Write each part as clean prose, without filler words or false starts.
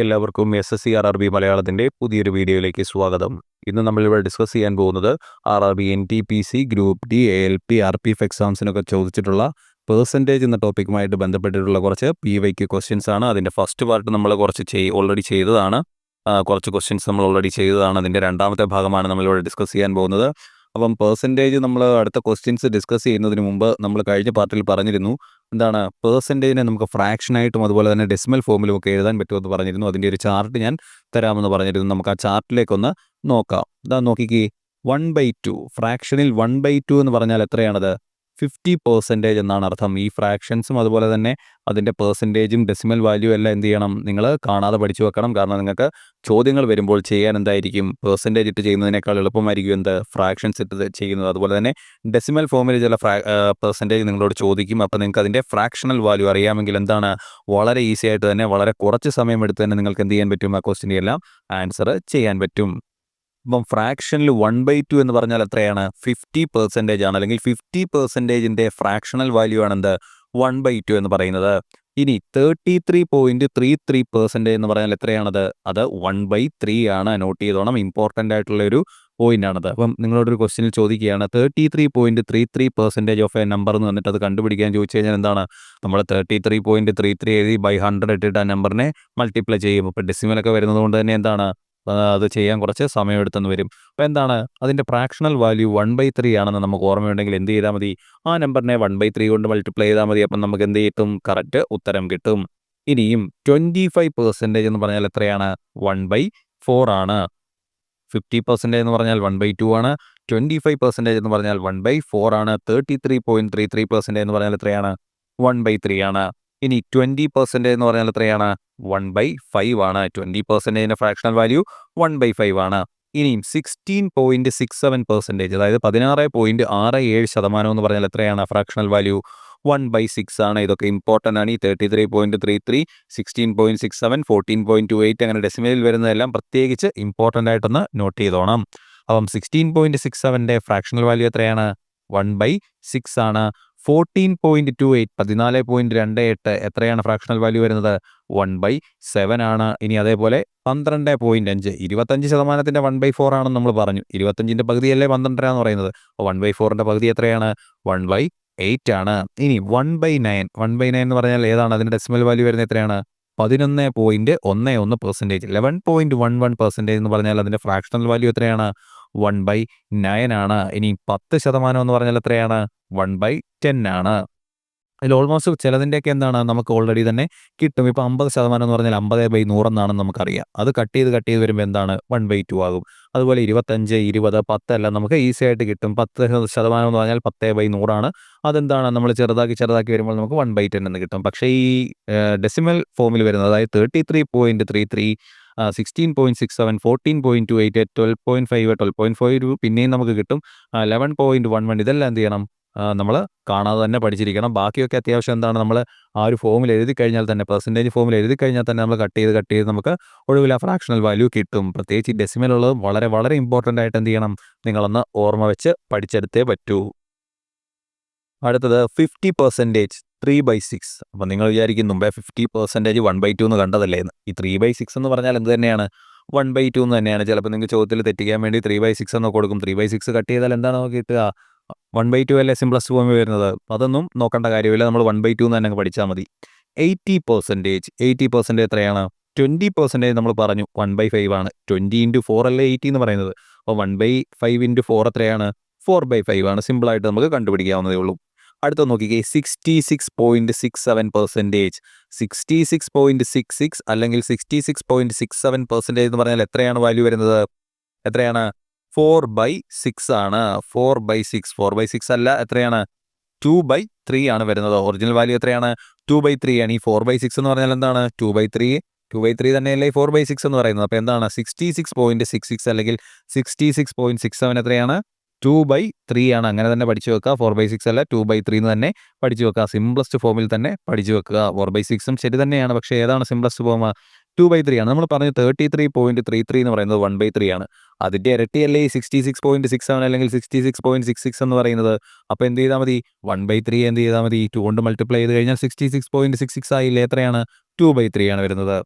എല്ലാവർക്കും SSC RRB മലയാളത്തിൻ്റെ പുതിയൊരു വീഡിയോയിലേക്ക് സ്വാഗതം. ഇന്ന് നമ്മളിവിടെ ഡിസ്കസ് ചെയ്യാൻ പോകുന്നത് RRB NTPC group D ALP RPF എക്സാംസിനൊക്കെ ചോദിച്ചിട്ടുള്ള പെർസെൻറ്റേജ് എന്ന ടോപ്പിക്കുമായിട്ട് ബന്ധപ്പെട്ടിട്ടുള്ള കുറച്ച് PYQ ക്വസ്റ്റ്യൻസ് ആണ്. അതിൻ്റെ ഫസ്റ്റ് പാർട്ട് നമ്മൾ കുറച്ച് ഓൾറെഡി ചെയ്തതാണ്. കുറച്ച് ക്വസ്റ്റ്യൻസ് നമ്മൾ ഓൾറെഡി ചെയ്തതാണ്. അതിൻ്റെ രണ്ടാമത്തെ ഭാഗമാണ് നമ്മളിവിടെ ഡിസ്കസ് ചെയ്യാൻ പോകുന്നത്. അപ്പം പെർസെൻറ്റേജ് നമ്മൾ അടുത്ത ക്വസ്റ്റ്യൻസ് ഡിസ്കസ് ചെയ്യുന്നതിന് മുമ്പ് നമ്മൾ കഴിഞ്ഞ പാർട്ടിൽ പറഞ്ഞിരുന്നു എന്താണ് പെർസെൻറ്റേജിനെ നമുക്ക് ഫ്രാക്ഷനായിട്ടും അതുപോലെ തന്നെ ഡെസിമൽ ഫോമിലും ഒക്കെ എഴുതാൻ പറ്റുമെന്ന് പറഞ്ഞിരുന്നു. അതിൻ്റെ ഒരു ചാർട്ട് ഞാൻ തരാമെന്ന് പറഞ്ഞിരുന്നു. നമുക്ക് ആ ചാർട്ടിലേക്കൊന്ന് നോക്കാം. ഇതാ നോക്കിക്കേ, 1/2 ഫ്രാക്ഷനിൽ 1/2 എന്ന് പറഞ്ഞാൽ എത്രയാണത്? 50% എന്നാണ് അർത്ഥം. ഈ ഫ്രാക്ഷൻസും അതുപോലെ തന്നെ അതിൻ്റെ പെർസെൻറ്റേജും ഡെസിമൽ വാല്യൂ എല്ലാം എന്ത് ചെയ്യണം, നിങ്ങൾ കാണാതെ പഠിച്ചു വെക്കണം. കാരണം നിങ്ങൾക്ക് ചോദ്യങ്ങൾ വരുമ്പോൾ ചെയ്യാൻ എന്തായിരിക്കും, പെർസെൻറ്റേജ് ഇട്ട് ചെയ്യുന്നതിനേക്കാൾ എളുപ്പമായിരിക്കും എന്ത്, ഫ്രാക്ഷൻസ് ഇട്ട് ചെയ്യുന്നത്. അതുപോലെ തന്നെ ഡെസിമൽ ഫോമിൽ ചില പെർസെൻറ്റേജ് നിങ്ങളോട് ചോദിക്കും. അപ്പോൾ നിങ്ങൾക്ക് അതിൻ്റെ ഫ്രാക്ഷണൽ വാല്യൂ അറിയാമെങ്കിൽ എന്താണ്, വളരെ ഈസി ആയിട്ട് തന്നെ വളരെ കുറച്ച് സമയം എടുത്ത് തന്നെ നിങ്ങൾക്ക് എന്ത് ചെയ്യാൻ പറ്റും, ആ ക്വസ്റ്റിൻ്റെ എല്ലാം ആൻസർ ചെയ്യാൻ പറ്റും. അപ്പം ഫ്രാക്ഷനിൽ 1/2 എന്ന് പറഞ്ഞാൽ എത്രയാണ്? 50% ആണ്. അല്ലെങ്കിൽ 50%ൻ്റെ ഫ്രാക്ഷണൽ വാല്യൂ ആണ് എന്ത്, 1/2 എന്ന് പറയുന്നത്. ഇനി 33.33% എന്ന് പറഞ്ഞാൽ എത്രയാണത്? അത് 1/3 ആണ്. നോട്ട് ചെയ്തോണം, ഇമ്പോർട്ടൻ്റ് ആയിട്ടുള്ള ഒരു പോയിന്റ് ആണത്. അപ്പം നിങ്ങളോടൊരു ക്വസ്റ്റ്യനിൽ ചോദിക്കുകയാണ് 33.33% ഓഫ് എ നമ്പർ എന്ന് വന്നിട്ട് അത് കണ്ടുപിടിക്കാൻ ചോദിച്ചു കഴിഞ്ഞാൽ എന്താണ്, നമ്മൾ 33.33 എഴുതി ബൈ 100 ഇട്ടിട്ട് ആ നമ്പറിനെ മൾട്ടിപ്ലൈ ചെയ്യും. ഇപ്പോൾ ഡെസിമലൊക്കെ വരുന്നത് കൊണ്ട് തന്നെ എന്താണ്, അത് ചെയ്യാൻ കുറച്ച് സമയമെടുത്തെന്ന് വരും. അപ്പോൾ എന്താണ്, അതിൻ്റെ ഫ്രാക്ഷണൽ വാല്യൂ 1/3 ആണെന്ന് നമുക്ക് ഓർമ്മയുണ്ടെങ്കിൽ എന്ത് ചെയ്താൽ മതി, ആ നമ്പറിനെ 1/3 കൊണ്ട് മൾട്ടിപ്ലൈ ചെയ്താൽ മതി. അപ്പം നമുക്ക് എന്ത് കിട്ടും, കറക്റ്റ് ഉത്തരം കിട്ടും. ഇനിയും 25% എന്ന് പറഞ്ഞാൽ എത്രയാണ്? 1/4 ആണ്. 50% എന്ന് പറഞ്ഞാൽ 1/2 ആണ്. 25% എന്ന് പറഞ്ഞാൽ 1/4 ആണ്. 33.33% എന്ന് പറഞ്ഞാൽ എത്രയാണ്? 1/3 ആണ്. ഇനി 20% എന്ന് പറഞ്ഞാൽ എത്രയാണ്? 1/5 ആണ്. 20%ൻ്റെ ഫ്രാക്ഷണൽ വാല്യൂ 1/5 ആണ്. ഇനിയും 16.67%, അതായത് 16.67% എന്ന് പറഞ്ഞാൽ എത്രയാണ് ഫ്രാക്ഷണൽ വാല്യൂ? 1/6 ആണ്. ഇതൊക്കെ ഇമ്പോർട്ടൻ്റ് ആണ്. ഈ 33.33, 16.67, 14.28 അങ്ങനെ ഡെസിമലിൽ വരുന്നതെല്ലാം പ്രത്യേകിച്ച് ഇമ്പോർട്ടൻ്റ് ആയിട്ടൊന്ന് നോട്ട് ചെയ്തോണം. അപ്പം 16.67ൻ്റെ ഫ്രാക്ഷണൽ വാല്യൂ എത്രയാണ്? 1/6 ആണ്. 14.28, 14.28 എത്രയാണ് ഫ്രാക്ഷണൽ വാല്യൂ വരുന്നത്? 1/7 ആണ്. ഇനി അതേപോലെ 12.5, 25%ൻ്റെ 1/4 ആണെന്ന് നമ്മൾ പറഞ്ഞു. 25ൻ്റെ പകുതിയല്ലേ 12 എന്ന് പറയുന്നത്. അപ്പോൾ 1/4ൻ്റെ പകുതി എത്രയാണ്? 1/8 ആണ്. ഇനി 1/9, 1/9 എന്ന് പറഞ്ഞാൽ ഏതാണ്? അതിൻ്റെ ഡെസിമൽ വാല്യൂ വരുന്നത് എത്രയാണ്? 11.11%. 11.11% എന്ന് പറഞ്ഞാൽ അതിൻ്റെ ഫ്രാക്ഷണൽ വാല്യൂ എത്രയാണ്? 1/9 ആണ്. ഇനി 10% എന്ന് പറഞ്ഞാൽ എത്രയാണ്? 1/10 ആണ്. അതിൽ ഓൾമോസ്റ്റ് ചിലതിൻ്റെയൊക്കെ എന്താണ്, നമുക്ക് ഓൾറെഡി തന്നെ കിട്ടും. ഇപ്പോൾ 50% എന്ന് പറഞ്ഞാൽ 50/100 എന്നാണെന്ന് നമുക്കറിയാം. അത് കട്ട് ചെയ്ത് വരുമ്പോൾ എന്താണ്, 1/2 ആകും. അതുപോലെ 25, 20, 10 എല്ലാം നമുക്ക് ഈസി ആയിട്ട് കിട്ടും. 10% എന്ന് പറഞ്ഞാൽ 10/100 ആണ്. അതെന്താണ്, നമ്മൾ ചെറുതാക്കി വരുമ്പോൾ നമുക്ക് 1/10 എന്ന് കിട്ടും. പക്ഷേ ഈ ഡെസിമൽ ഫോമിൽ വരുന്നത്, അതായത് 33.33, 16.67, 14.28, 12.5, 12.5 പിന്നെയും നമുക്ക് കിട്ടും. 11.11 ഇതെല്ലാം എന്ത് ചെയ്യണം, നമ്മൾ കാണാതെ തന്നെ പഠിച്ചിരിക്കണം. ബാക്കിയൊക്കെ അത്യാവശ്യം എന്താണ്, നമ്മൾ ആ ഒരു ഫോമിൽ എഴുതി കഴിഞ്ഞാൽ തന്നെ, പെർസെൻറ്റേജ് ഫോമിൽ എഴുതി കഴിഞ്ഞാൽ തന്നെ നമ്മൾ കട്ട് ചെയ്ത് നമുക്ക് ഒടുവിൽ ആ ഫ്രാക്ഷണൽ വാല്യൂ കിട്ടും. പ്രത്യേകിച്ച് ഈ ഡെസിമലുള്ളത് വളരെ വളരെ ഇമ്പോർട്ടൻ്റ് ആയിട്ട് എന്ത് ചെയ്യണം, നിങ്ങളൊന്ന് ഓർമ്മ വെച്ച് പഠിച്ചെടുത്തേ പറ്റൂ. അടുത്തത് 50% 3/6. അപ്പം നിങ്ങൾ വിചാരിക്കും മുമ്പേ 50% 1/2 എന്ന് കണ്ടതല്ലേ എന്ന്. ഈ 3/6 എന്ന് പറഞ്ഞാൽ എന്ത് തന്നെയാണ്? 1/2 എന്ന് തന്നെയാണ്. ചിലപ്പോൾ നിങ്ങൾക്ക് ചോദ്യത്തിൽ തെറ്റിക്കാൻ വേണ്ടി 3/6 എന്ന് കൊടുക്കും. 3/6 കട്ട് ചെയ്താൽ എന്താണ് നമുക്ക് കിട്ടുക? 1/2 അല്ലേ സിംപ്ലസ്റ്റ് ഫോമിൽ വരുന്നത്. അതൊന്നും നോക്കേണ്ട കാര്യമില്ല, നമ്മൾ 1/2 എന്ന് തന്നെ പഠിച്ചാൽ മതി. 80% എത്രയാണ്? 20% നമ്മൾ പറഞ്ഞു 1/5 ആണ്. 20 × 4 അല്ലേ 80 എന്ന് പറയുന്നത്. അപ്പോൾ 1/5 × 4 എത്രയാണ്? 4/5 ആണ്. സിമ്പിളായിട്ട് നമുക്ക് കണ്ടുപിടിക്കാവുന്നതേ ഉള്ളൂ. അടുത്ത നോക്കിക്കേ, 66.67%. 66.66 അല്ലെങ്കിൽ 66.67% എന്ന് പറഞ്ഞാൽ എത്രയാണ് വാല്യൂ വരുന്നത്? എത്രയാണ്? 4/6 ആണ്. 4/6, 4/6 അല്ല, എത്രയാണ്? 2/3 ആണ് വരുന്നത്. ഒറിജിനൽ വാല്യൂ എത്രയാണ്? 2/3 ആണ്. ഈ 4/6 എന്ന് പറഞ്ഞാൽ എന്താണ്? 2/3 തന്നെയല്ലേ 4/6 എന്ന് പറയുന്നത്. അപ്പോൾ എന്താണ്? 66.66 അല്ലെങ്കിൽ 66.67 എത്രയാണ്? 2/3 ആണ്. അങ്ങനെ തന്നെ പഠിച്ചു വെക്കുക. 4/6 അല്ല, 2/3 എന്ന് തന്നെ പഠിച്ചു വെക്കുക. സിംപ്ലസ്റ്റ് ഫോമിൽ തന്നെ പഠിച്ചു വെക്കുക. 4/6ഉം ശരി തന്നെയാണ്, പക്ഷേ ഏതാണ് സിംപ്ലസ്റ്റ് ഫോം? 2/3 ആണ്. നമ്മൾ പറഞ്ഞു 33.33 എന്ന് പറയുന്നത് 1/3 ആണ്. അതിൻ്റെ ഇരട്ടിയല്ലേ ഈ 66.67 അല്ലെങ്കിൽ 66.66 എന്ന് പറയുന്നത്. അപ്പോൾ എന്ത് ചെയ്താൽ മതി? 1/3 എന്ത് ചെയ്താൽ മതി? 2 കൊണ്ട് മൾട്ടിപ്ലൈ ചെയ്ത് കഴിഞ്ഞാൽ 66.66 ആയില്ലേ? എത്രയാണ്? 2/3 ആണ് വരുന്നത്.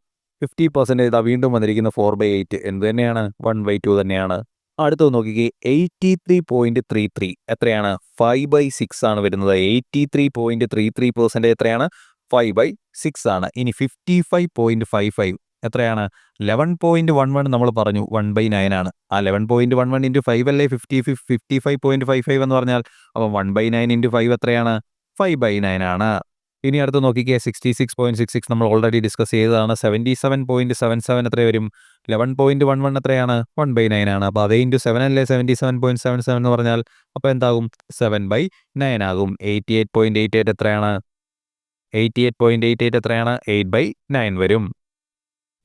50% ഇതാ വീണ്ടും വന്നിരിക്കുന്ന 4/8 എന്ത് തന്നെയാണ് 1/2 തന്നെയാണ്. അടുത്തത് നോക്കിക്കേ 83.33 എത്രയാണ് 5/6 ആണ് വരുന്നത്. 83.33% എത്രയാണ് 5/6 ആണ്. ഇനി 55.55 എത്രയാണ് 11.11 നമ്മൾ പറഞ്ഞു 1/9 ആണ്. ആ 11.11 ഇൻറ്റു 5 അല്ലേ 55.55 എന്ന് പറഞ്ഞാൽ അപ്പം 1/9 ഇൻറ്റു 5 എത്രയാണ് 5/9 ആണ്. ഇനി അടുത്ത് നോക്കിക്കേ 66.66 നമ്മൾ ഓൾറെഡി ഡിസ്കസ് ചെയ്തതാണ്. 77.77 എത്ര വരും 11.11 എത്രയാണ് 1/9 ആണ്. അപ്പോൾ അതേ ഇൻറ്റു 7 അല്ലേ 77.77 എന്ന് പറഞ്ഞാൽ അപ്പോൾ എന്താകും 7/9 ആകും. 88.88 എത്രയാണ് 88.88 എത്രയാണ് 8/9 വരും.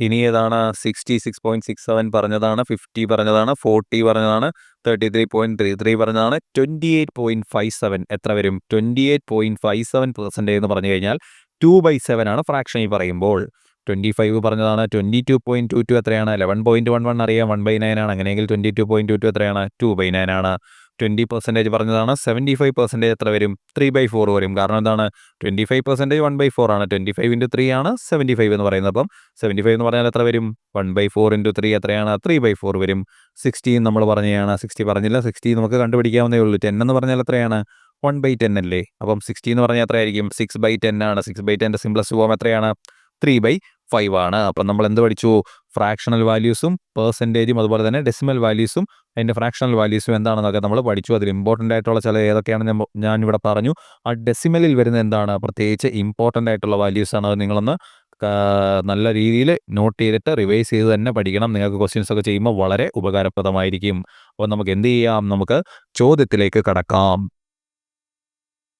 ഇനി ഏതാണ് 66.67 പറഞ്ഞതാണ്, 50 പറഞ്ഞതാണ്, 40 പറഞ്ഞതാണ്, 33.33 പറഞ്ഞതാണ്, 28.57 എത്ര വരും 28.57% എന്ന് പറഞ്ഞു കഴിഞ്ഞാൽ 2/7 ആണ് ഫ്രാക്ഷനിൽ പറയുമ്പോൾ. 25 പറഞ്ഞതാണ്, 22.22 എത്രയാണ് 11.11 അറിയാം 1/9 ആണ്. അങ്ങനെയെങ്കിൽ 22.22 എത്രയാണ് 2/9 ആണ്. 20% പറഞ്ഞതാണ്, 75% എത്ര വരും 3/4 വരും. കാരണം എന്താണ് 25% 1/4 ആണ്. 25 ഇൻറ്റു 3 ആണ് 75 എന്ന് പറയുന്നത്. അപ്പം 75 എന്ന് പറഞ്ഞാൽ എത്ര വരും 1/4 ഇൻറ്റു 3 എത്രയാണ് 3/4 വരും. 60 നമ്മൾ പറഞ്ഞതാണ്, 60 പറഞ്ഞില്ല, 60 നമുക്ക് കണ്ടുപിടിക്കാവുന്നേ ഉള്ളൂ. 10 എന്ന് പറഞ്ഞാൽ എത്രയാണ് 1/10 അല്ലേ. അപ്പം 60 എന്ന് പറഞ്ഞാൽ എത്രയായിരിക്കും 6/10 ആണ്. 6/10 സിംപ്ലസ്റ്റ് ഫോം എത്രയാണ് 3/5 ആണ്. അപ്പം നമ്മൾ എന്ത് പഠിച്ചു ഫ്രാക്ഷണൽ വാല്യൂസും പെർസെൻറ്റേജും അതുപോലെ തന്നെ ഡെസിമൽ വാല്യൂസും അതിൻ്റെ ഫ്രാക്ഷണൽ വാല്യൂസും എന്താണെന്നൊക്കെ നമ്മൾ പഠിച്ചു. അതിൽ ഇമ്പോർട്ടൻ്റ് ആയിട്ടുള്ള ചില ഏതൊക്കെയാണെന്ന് ഞാൻ ഇവിടെ പറഞ്ഞു. ആ ഡെസിമലിൽ വരുന്ന എന്താണ് പ്രത്യേകിച്ച് ഇമ്പോർട്ടൻ്റ് ആയിട്ടുള്ള വാല്യൂസാണ്. അത് നിങ്ങളൊന്ന് നല്ല രീതിയിൽ നോട്ട് ചെയ്തിട്ട് റിവൈസ് ചെയ്ത് തന്നെ പഠിക്കണം. നിങ്ങൾക്ക് ക്വസ്റ്റ്യൻസ് ഒക്കെ ചെയ്യുമ്പോൾ വളരെ ഉപകാരപ്രദമായിരിക്കും. അപ്പോൾ നമുക്ക് എന്ത് ചെയ്യാം, നമുക്ക് ചോദ്യത്തിലേക്ക് കടക്കാം.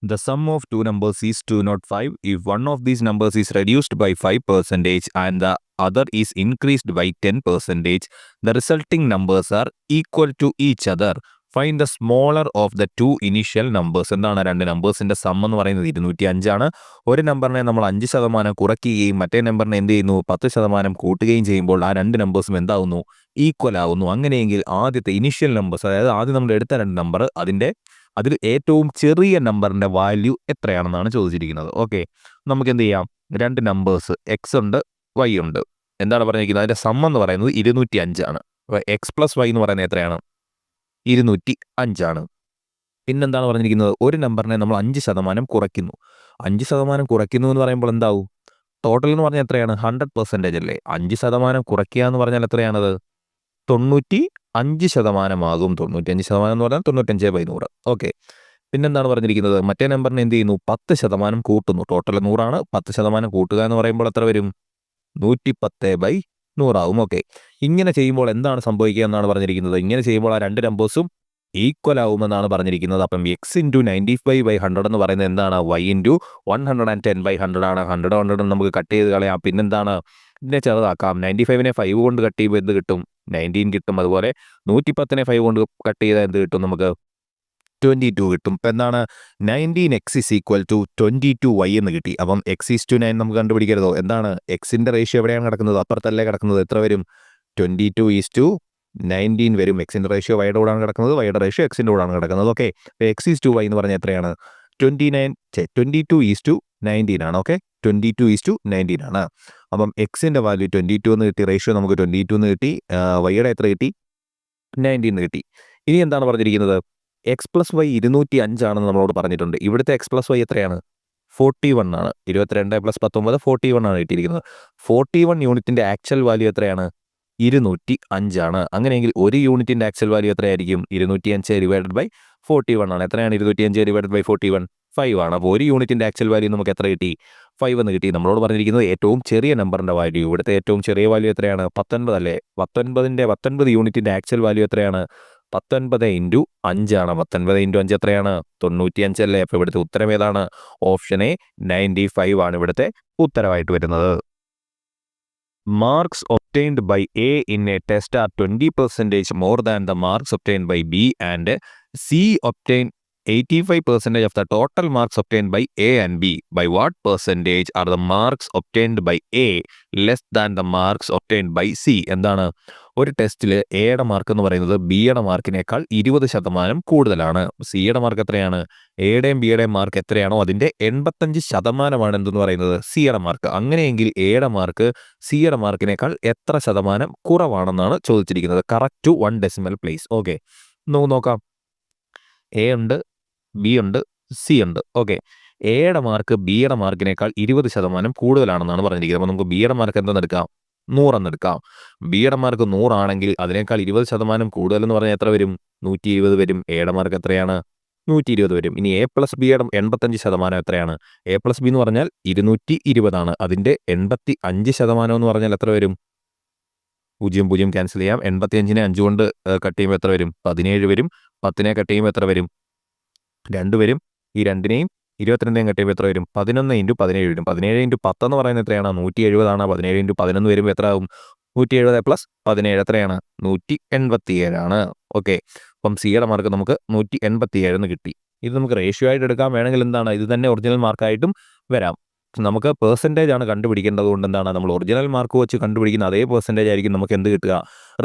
The sum of two numbers is 205. If one of these numbers is reduced by 5% and the other is increased by 10%, the resulting numbers are equal to each other. Find the smaller of the two initial numbers. എന്താണ് രണ്ട് നമ്പേഴ്സിന്റെ some എന്ന് പറയുന്നത് 205 ആണ്. ഒരു നമ്പറിനെ നമ്മൾ 5% കുറയ്ക്കുകയും മറ്റേ നമ്പറിനെ എന്ത് ചെയ്യുന്നു 10% കൂട്ടുകയും ചെയ്യുമ്പോൾ ആ രണ്ട് നമ്പേഴ്സും എന്താവുന്നു ഈക്വൽ ആവുന്നു. അങ്ങനെയെങ്കിൽ ആദ്യത്തെ ഇനിഷ്യൽ നമ്പേഴ്സ്, അതായത് ആദ്യം നമ്മൾ എടുത്ത രണ്ട് നമ്പർ അതിൽ ഏറ്റവും ചെറിയ നമ്പറിൻ്റെ വാല്യൂ എത്രയാണെന്നാണ് ചോദിച്ചിരിക്കുന്നത്. ഓക്കെ, നമുക്ക് എന്ത് ചെയ്യാം, രണ്ട് നമ്പേഴ്സ് എക്സ് ഉണ്ട് വൈ ഉണ്ട്. എന്താണ് പറഞ്ഞിരിക്കുന്നത്, അതിൻ്റെ സം എന്ന് പറയുന്നത് 205 ആണ്. അപ്പോൾ എക്സ് പ്ലസ് വൈ എന്ന് പറയുന്നത് എത്രയാണ് 205 ആണ്. പിന്നെന്താണ് പറഞ്ഞിരിക്കുന്നത്, ഒരു നമ്പറിനെ നമ്മൾ 5% കുറയ്ക്കുന്നു. 5% കുറയ്ക്കുന്നു എന്ന് പറയുമ്പോൾ എന്താവും ടോട്ടൽ എന്ന് പറഞ്ഞാൽ എത്രയാണ് 100% അല്ലേ. 5% കുറയ്ക്കുക എന്ന് പറഞ്ഞാൽ എത്രയാണത് 95% ആകും. 95% എന്ന് പറഞ്ഞാൽ 95/100. ഓക്കെ, പിന്നെന്താണ് പറഞ്ഞിരിക്കുന്നത്, മറ്റേ നമ്പറിനെ എന്ത് ചെയ്യുന്നു 10% കൂട്ടുന്നു. ടോട്ടൽ 100 10% കൂട്ടുക എന്ന് പറയുമ്പോൾ എത്ര വരും 110/100 ആവും. ഓക്കെ, ഇങ്ങനെ ചെയ്യുമ്പോൾ എന്താണ് സംഭവിക്കുക എന്നാണ് പറഞ്ഞിരിക്കുന്നത്. ഇങ്ങനെ ചെയ്യുമ്പോൾ ആ രണ്ട് നമ്പേഴ്സും ഈക്വൽ ആവുമെന്നാണ് പറഞ്ഞിരിക്കുന്നത്. അപ്പം എക്സ് ഇൻറ്റു 95/100 എന്ന് പറയുന്നത് എന്താണ് വൈ ഇൻറ്റു 110/100 ആണ്. 100 നമുക്ക് കട്ട് ചെയ്ത് കളയാം. പിന്നെന്താണ് ഇതിനെ ചെറുതാക്കാം. 95നെ 5 കൊണ്ട് കട്ട് ചെയ്യുമ്പോൾ എന്ത് കിട്ടും 19 കിട്ടും. അതുപോലെ 110നെ 5 കൊണ്ട് കട്ട് ചെയ്താൽ എന്ത് കിട്ടും നമുക്ക് 22 കിട്ടും. ഇപ്പം എന്താണ് 19x is equal to 22y എന്ന് കിട്ടി. അപ്പം x is to 9 നമുക്ക് കണ്ടുപിടിക്കരുതോ. എന്താണ് എക്സിൻ്റെ റേഷ്യോ എവിടെയാണ് കിടക്കുന്നത്, അപ്പുറത്തല്ലേ കിടക്കുന്നത്. എത്ര വരും 22 is to 19 വരും. എക്സിൻ്റെ റേഷ്യോ വൈയുടെ കൂടാണ് കിടക്കുന്നത്, വൈയുടെ റേഷ്യോ എക്സിൻ്റെ കൂടാണ് കിടക്കുന്നത്. ഓക്കെ, അപ്പോൾ x is to y എന്ന് പറഞ്ഞാൽ എത്രയാണ് 22 is to 19 ആണ്. ഓക്കെ, 22 is to 19 ആണ്. അപ്പം എക്സിൻ്റെ വാല്യൂ 22 എന്ന് കിട്ടി, റേഷ്യോ നമുക്ക് 22 എന്ന് കിട്ടി, വൈയുടെ എത്ര കിട്ടി 19 എന്ന് കിട്ടി. ഇനി എന്താണ് പറഞ്ഞിരിക്കുന്നത്, എക്സ് പ്ലസ് വൈ 205 ആണെന്ന് നമ്മളോട് പറഞ്ഞിട്ടുണ്ട്. ഇവിടുത്തെ എക്സ് പ്ലസ് വൈ എത്രയാണ് 41 ആണ്. 22 + 19 41 ആണ് കിട്ടിയിരിക്കുന്നത്. 41 യൂണിറ്റിൻ്റെ ആക്ച്വൽ വാല്യൂ എത്രയാണ് 205 ആണ്. അങ്ങനെയെങ്കിൽ ഒരു യൂണിറ്റിൻ്റെ ആക്ച്വൽ വാല്യൂ എത്രയായിരിക്കും 205/41 ആണ്. എത്രയാണ് 205/41 5 ആണ്. അപ്പോൾ ഒരു യൂണിറ്റിൻ്റെ ആക്ച്വൽ വാല്യൂ നമുക്ക് എത്ര കിട്ടി 5 എന്ന് കിട്ടി. നമ്മളോട് പറഞ്ഞിരിക്കുന്നത് ഏറ്റവും ചെറിയ നമ്പറിൻ്റെ വാല്യൂ. ഇവിടുത്തെ ഏറ്റവും ചെറിയ വാല്യൂ എത്രയാണ് 19 അല്ലേ. 19 യൂണിറ്റിൻ്റെ ആക്ച്വൽ വാല്യൂ എത്രയാണ് 19 ഇൻറ്റു 5 ആണ്. 19 ഇൻറ്റു 5 എത്രയാണ് 95 അല്ലേ. അപ്പോൾ ഇവിടുത്തെ ഉത്തരം ഏതാണ്, ഓപ്ഷൻ എ 95 ആണ് ഇവിടുത്തെ ഉത്തരമായിട്ട് വരുന്നത്. Marks obtained by A in a test are 20% more than the marks obtained by B, and C obtained 85% of the total marks obtained by A and B. By what percentage are the marks obtained by A less than the marks obtained by C? എന്താണ്, ഒരു ടെസ്റ്റിൽ എയുടെ mark എന്ന് പറയുന്നത് ബിയുടെ മാർക്കിനേക്കാൾ 20% കൂടുതലാണ്. സിയുടെ mark എത്രയാണ് എയുടെയും ബിയുടെയും മാർക്ക് എത്രയാണോ അതിൻ്റെ 85% എന്തെന്ന് പറയുന്നത് സിയുടെ മാർക്ക്. അങ്ങനെയെങ്കിൽ എയുടെ മാർക്ക് സിയുടെ മാർക്കിനേക്കാൾ എത്ര ശതമാനം കുറവാണെന്നാണ് ചോദിച്ചിരിക്കുന്നത്. Correct to 1 decimal place. Okay, നമുക്ക് നോക്കാം. എ ഉണ്ട്, ബി ഉണ്ട്, സി ഉണ്ട്. ഓക്കെ, എയുടെ മാർക്ക് ബിയുടെ മാർക്കിനേക്കാൾ 20% കൂടുതലാണെന്നാണ് പറഞ്ഞിരിക്കുന്നത്. അപ്പോൾ നമുക്ക് ബിയുടെ മാർക്ക് എന്തെന്നെടുക്കാം? 100 എന്നെടുക്കാം. ബിയുടെ മാർക്ക് 100 ആണെങ്കിൽ അതിനേക്കാൾ 20% കൂടുതലെന്ന് പറഞ്ഞാൽ എത്ര വരും? 120 വരും. എയുടെ മാർക്ക് എത്രയാണ്? 120 വരും. ഇനി എ പ്ലസ് ബിയുടെ 85% എത്രയാണ്? എ പ്ലസ് ബി എന്ന് പറഞ്ഞാൽ 220 ആണ്. അതിൻ്റെ 85% എന്ന് പറഞ്ഞാൽ എത്ര വരും? 0 0 ക്യാൻസൽ ചെയ്യാം. 85നെ 5 കൊണ്ട് കട്ട് ചെയ്യുമ്പോൾ എത്ര വരും? 17 വരും. 10നെ കട്ട് ചെയ്യുമ്പോൾ എത്ര വരും? 2 വരും. ഈ 2നെയും 22നെയും കട്ട് ചെയ്യുമ്പോൾ എത്ര വരും? 11 × 17 വരും. 17 × 10 എന്ന് പറയുന്നത് എത്രയാണ്? 170 ആണ്. 17 × 11 വരുമ്പോൾ എത്ര ആവും? 170 പ്ലസ് 17 എത്രയാണ്? 187 ആണ്. ഓക്കെ, അപ്പം സിയുടെ മാർക്ക് നമുക്ക് 187 എന്ന് കിട്ടി. ഇത് നമുക്ക് റേഷ്യോ ആയിട്ട് എടുക്കാൻ വേണമെങ്കിൽ എന്താണ്, ഇത് തന്നെ ഒറിജിനൽ മാർക്കായിട്ടും വരാം. നമുക്ക് പെർസെൻറ്റേജ് ആണ് കണ്ടുപിടിക്കേണ്ടത് കൊണ്ട് എന്താണ്, നമ്മൾ ഒറിജിനൽ മാർക്ക് വെച്ച് കണ്ടുപിടിക്കുന്ന അതേ പെർസെൻറ്റേജ് ആയിരിക്കും നമുക്ക് എന്ത് കിട്ടുക?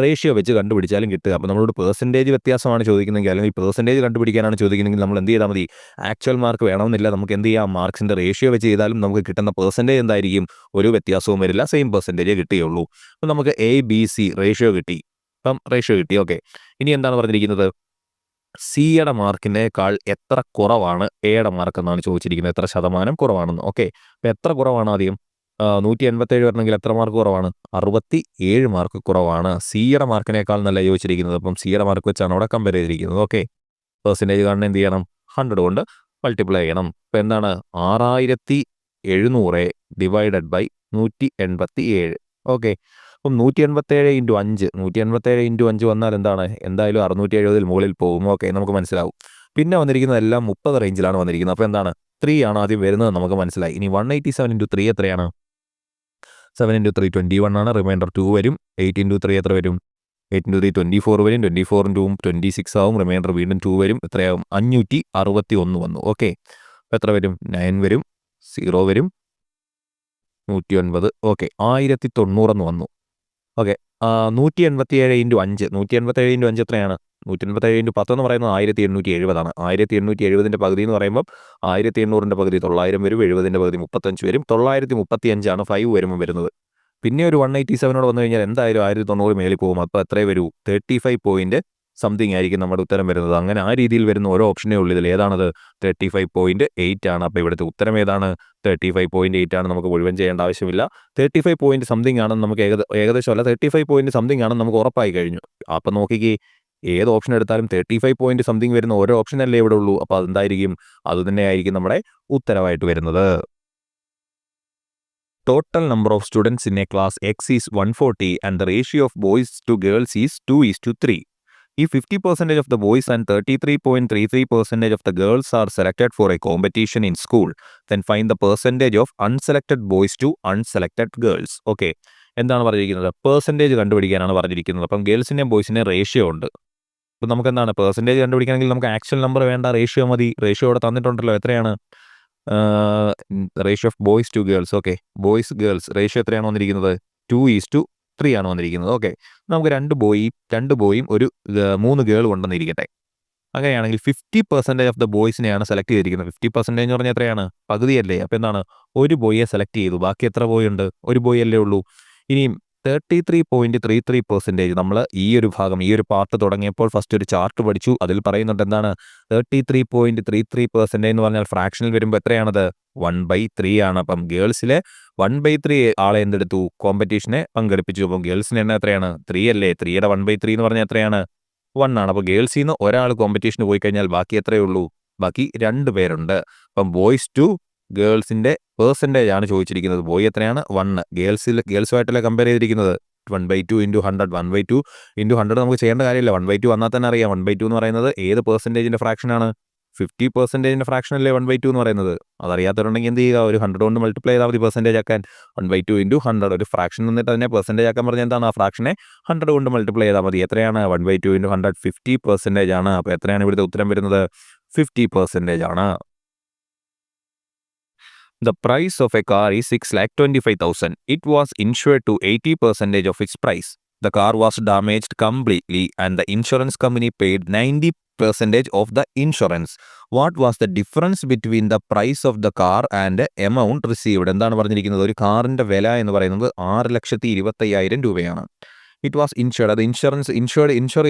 റേഷ്യോ വെച്ച് കണ്ടുപിടിച്ചാലും കിട്ടുക. അപ്പോൾ നമ്മളോട് പെർസെൻറ്റേജ് വ്യത്യാസമാണ് ചോദിക്കുന്നതെങ്കിൽ, അല്ലെങ്കിൽ പെർസെൻറ്റേജ് കണ്ടുപിടിക്കാനാണ് ചോദിക്കുന്നതെങ്കിൽ നമ്മൾ എന്ത് ചെയ്താൽ മതി? ആക്ച്വൽ മാർക്ക് വേണമെന്നില്ല. നമുക്ക് എന്ത് ചെയ്യാം? മാർക്സിൻ്റെ റേഷ്യോ വെച്ച് ചെയ്താലും നമുക്ക് കിട്ടുന്ന പെർസെൻറ്റേജ് എന്തായിരിക്കും? ഒരു വ്യത്യാസവും വരില്ല. സെയിം പെർസെൻറ്റേജ് കിട്ടുകയുള്ളൂ. അപ്പോൾ നമുക്ക് എ ബി സി റേഷ്യോ കിട്ടി. അപ്പം റേഷ്യോ കിട്ടി. ഓക്കെ, ഇനി എന്താണ് പറഞ്ഞിരിക്കുന്നത്? സിയുടെ മാർക്കിനേക്കാൾ എത്ര കുറവാണ് എയുടെ മാർക്ക് എന്നാണ് ചോദിച്ചിരിക്കുന്നത്. എത്ര ശതമാനം കുറവാണെന്ന്. ഓക്കെ, അപ്പോൾ എത്ര കുറവാണ് ആദ്യം? 187 വരണമെങ്കിൽ എത്ര മാർക്ക് കുറവാണ്? 67 മാർക്ക് കുറവാണ്. സിയുടെ മാർക്കിനേക്കാൾ നല്ല ചോദിച്ചിരിക്കുന്നത്. അപ്പം സിയുടെ മാർക്ക് വെച്ചാണ് അവിടെ കമ്പയർ ചെയ്തിരിക്കുന്നത്. ഓക്കെ, പെർസെൻറ്റേജ് കാണാൻ എന്ത് ചെയ്യണം? 100 കൊണ്ട് മൾട്ടിപ്ലൈ ചെയ്യണം. ഇപ്പോൾ എന്താണ്? 6700 ഡിവൈഡഡ് ബൈ 187. ഓക്കെ, അപ്പം 187 × 5 187 × 5 വന്നാൽ എന്താണ്? എന്തായാലും 670 മുകളിൽ പോകും. ഓക്കെ, നമുക്ക് മനസ്സിലാവും. പിന്നെ വന്നിരിക്കുന്നത് എല്ലാം 30 റേഞ്ചിലാണ് വന്നിരിക്കുന്നത്. അപ്പോൾ എന്താണ്? 3 ആണ് ആദ്യം വരുന്നത് നമുക്ക് മനസ്സിലായി. ഇനി 187 × 3 എത്രയാണ്? 7 × 3 21 ആണ്. റിമൈൻഡർ 2 വരും. 8 × 3 എത്ര വരും? 8 × 3 24 വരും. 24 × 2 26 ആവും. റിമൈൻഡർ വീണ്ടും 2 വരും. എത്രയാവും? 561 വന്നു. ഓക്കെ, അപ്പോൾ എത്ര വരും? 9 വരും. 0 വരും. 109. ഓക്കെ, 1090 എന്ന് വന്നു. ഓക്കെ, 187 × 5 187 × 5 എത്രയാണ്? 187 × 10 എന്ന് പറയുന്നത് 1870 ആണ്. 1870ൻ്റെ പകുതി എന്ന് പറയുമ്പോൾ 1800ൻ്റെ പകുതി 900 വരും. 70ൻ്റെ പകുതി 35 വരും. 935 ആണ് 5 വരുമ്പോൾ വരുന്നത്. പിന്നെ ഒരു 187 വന്നു കഴിഞ്ഞാൽ എന്തായാലും 1090 മേളിൽ പോകും. അപ്പോൾ എത്രയേ വരൂ? 35 പോയിൻറ്റ് സംതിങ് ആയിരിക്കും നമ്മുടെ ഉത്തരം വരുന്നത്. അങ്ങനെ ആ രീതിയിൽ വരുന്ന ഓരോ ഓപ്ഷനേ ഉള്ളൂ. ഇതിൽ ഏതാണത്? 35.8 ആണ്. അപ്പോൾ ഇവിടുത്തെ ഉത്തരം ഏതാണ്? 35.8 ആണ്. നമുക്ക് മുഴുവൻ ചെയ്യേണ്ട ആവശ്യമില്ല. 35 പോയിൻറ്റ് സംതിങ് ആണെന്ന് നമുക്ക് ഏകദേശം അല്ല, 35 പോയിൻറ്റ് സംതിങ് ആണെന്ന് നമുക്ക് ഉറപ്പായി കഴിഞ്ഞു. അപ്പം നോക്കിക്കേ, ഏത് ഓപ്ഷൻ എടുത്താലും 35 പോയിൻറ്റ് സംതിങ് വരുന്ന ഓരോ ഓപ്ഷനല്ലേ ഇവിടെ ഉള്ളൂ. അപ്പോൾ അതെന്തായിരിക്കും? അതുതന്നെയായിരിക്കും നമ്മുടെ ഉത്തരവായിട്ട് വരുന്നത്. Total number of students in a class X is 140 and the ratio of boys to girls is 2:3. If 50% of the boys and 33.33% of the girls are selected for a competition in school, then find the percentage of unselected boys to unselected girls. Okay, എന്താണ് പറഞ്ഞിരിക്കുന്നത്? Percentage കണ്ടുപിടിക്കാനാണ് പറഞ്ഞിരിക്കുന്നത്. അപ്പം ഗേൾസിൻ്റെയും ബോയ്സിൻ്റെയും ratio ഉണ്ട്. അപ്പോൾ നമുക്ക് എന്താണ് percentage കണ്ടുപിടിക്കണമെങ്കിൽ നമുക്ക് ആക്ച്വൽ നമ്പർ വേണ്ട, റേഷ്യോ മതി. റേഷ്യോ ഇവിടെ തന്നിട്ടുണ്ടല്ലോ. എത്രയാണ്? Ratio of boys to girls. Okay, boys girls ratio എത്രയാണ് വന്നിരിക്കുന്നത്? 2:3 ആണ് വന്നിരിക്കുന്നത്. ഓക്കെ, നമുക്ക് 2 ബോയും ഒരു 3 ഗേളും ഉണ്ടെന്നിരിക്കട്ടെ. അങ്ങനെയാണെങ്കിൽ 50% ഓഫ് ദ ബോയ്സിനെയാണ് സെലക്ട് ചെയ്തിരിക്കുന്നത്. 50% എന്ന് പറഞ്ഞാൽ എത്രയാണ്? പകുതിയല്ലേ. അപ്പോൾ എന്താണ്? ഒരു ബോയെ സെലക്ട് ചെയ്തു. ബാക്കി എത്ര ബോയ് ഉണ്ട്? ഒരു ബോയ് അല്ലേ ഉള്ളൂ. ഇനി 33.33% നമ്മൾ ഈ ഒരു ഭാഗം, ഈ ഒരു പാർട്ട് തുടങ്ങിയപ്പോൾ ഫസ്റ്റ് ഒരു ചാർട്ട് പഠിച്ചു. അതിൽ പറയുന്നുണ്ട് എന്താണ്? 33.33% എന്ന് പറഞ്ഞാൽ ഫ്രാക്ഷനിൽ വരുമ്പോൾ എത്രയാണത്? 1/3 ആണ്. അപ്പം ഗേൾസിലെ 1/3 ആളെ എന്തെടുത്തു? കോമ്പറ്റീഷനെ പങ്കെടുപ്പിച്ചു. അപ്പം ഗേൾസിന് എണ്ണം എത്രയാണ്? 3 അല്ലേ. 3യുടെ 1/3 എന്ന് പറഞ്ഞാൽ എത്രയാണ്? 1 ആണ്. അപ്പോൾ ഗേൾസിൽ നിന്ന് ഒരാൾ കോമ്പറ്റീഷന് പോയി കഴിഞ്ഞാൽ ബാക്കി എത്രയേ ഉള്ളൂ? ബാക്കി 2 പേരുണ്ട്. അപ്പം ബോയ്സ് ടു ഗേൾസിൻ്റെ പെർസെൻറ്റേജ് ആണ് ചോദിച്ചിരിക്കുന്നത്. ബോയ് എത്രയാണ്? 1. ഗേൾസുമായിട്ടല്ലേ കമ്പയർ ചെയ്തിരിക്കുന്നത്. 1/2 × 100 1/2 × 100 നമുക്ക് ചെയ്യേണ്ട കാര്യമില്ല. 1/2 വന്നാൽ തന്നെ അറിയാം. 1/2 എന്ന് പറയുന്നത് ഏത് പെർസെൻറ്റേജിൻ്റെ ഫ്രാക്ഷനാണ്? 50% ഫ്രാക്ഷൻ അല്ലേ 1/2 എന്ന് പറയുന്നത്. അതറിയാത്തവരുണ്ടെങ്കിൽ എന്ത് ചെയ്യുക? ഒരു 100 കൊണ്ട് മൾട്ടിപ്ലൈ ചെയ്താൽ മതി പെർസെൻറ്റേജ് ആക്കാൻ. 1/2 × 100 ഒരു ഫ്രാക്ഷൻ നിന്നിട്ട് അതിനെ പെർസെൻറ്റേജ് ആക്കാൻ പറഞ്ഞാൽ എന്താണ്? ആ ഫ്രാക്ഷനെ 100 കൊണ്ട് മൾട്ടിപ്ലൈ ചെയ്താൽ മതി. എത്രയാണ്? 1/2 × 100 50% ആണ്. അപ്പോൾ എത്രയാണ് ഇവിടുത്തെ ഉത്തരം വരുന്നത്? 50% ആണ്. The price of a car is 6,25,000. It was insured to 80% of its price. The car was damaged completely and the insurance company paid 90 percentage of the insurance. What was the difference between the price of the car and amount received? എന്താണ് പറഞ്ഞിരിക്കുന്നത്? ഒരു കാറിൻ്റെ വില എന്ന് പറയുന്നത് 6,25,000 രൂപയാണ്. It was insured. അത് insure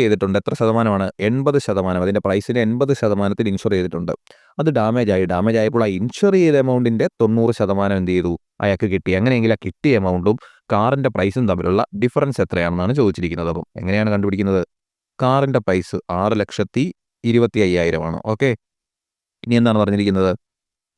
ചെയ്തിട്ടുണ്ട്. എത്ര ശതമാനമാണ്? 80%. അതിൻ്റെ പ്രൈസിൻ്റെ 80% ഇൻഷുർ ചെയ്തിട്ടുണ്ട്. അത് ഡാമേജ് ആയപ്പോൾ ആ ഇൻഷുർ ചെയ്ത എമൗണ്ടിൻ്റെ 90% എന്ത് ചെയ്തു? അയാൾക്ക് കിട്ടി. അങ്ങനെയെങ്കിൽ ആ കിട്ടിയ എമൗണ്ടും കാറിൻ്റെ പ്രൈസും തമ്മിലുള്ള ഡിഫറൻസ് എത്രയാണെന്നാണ് ചോദിച്ചിരിക്കുന്നത്. അപ്പം എങ്ങനെയാണ് കണ്ടുപിടിക്കുന്നത്? കാറിൻ്റെ പ്രൈസ് 6,25,000 ആണ്. ഓക്കെ, ഇനി എന്താണ് പറഞ്ഞിരിക്കുന്നത്?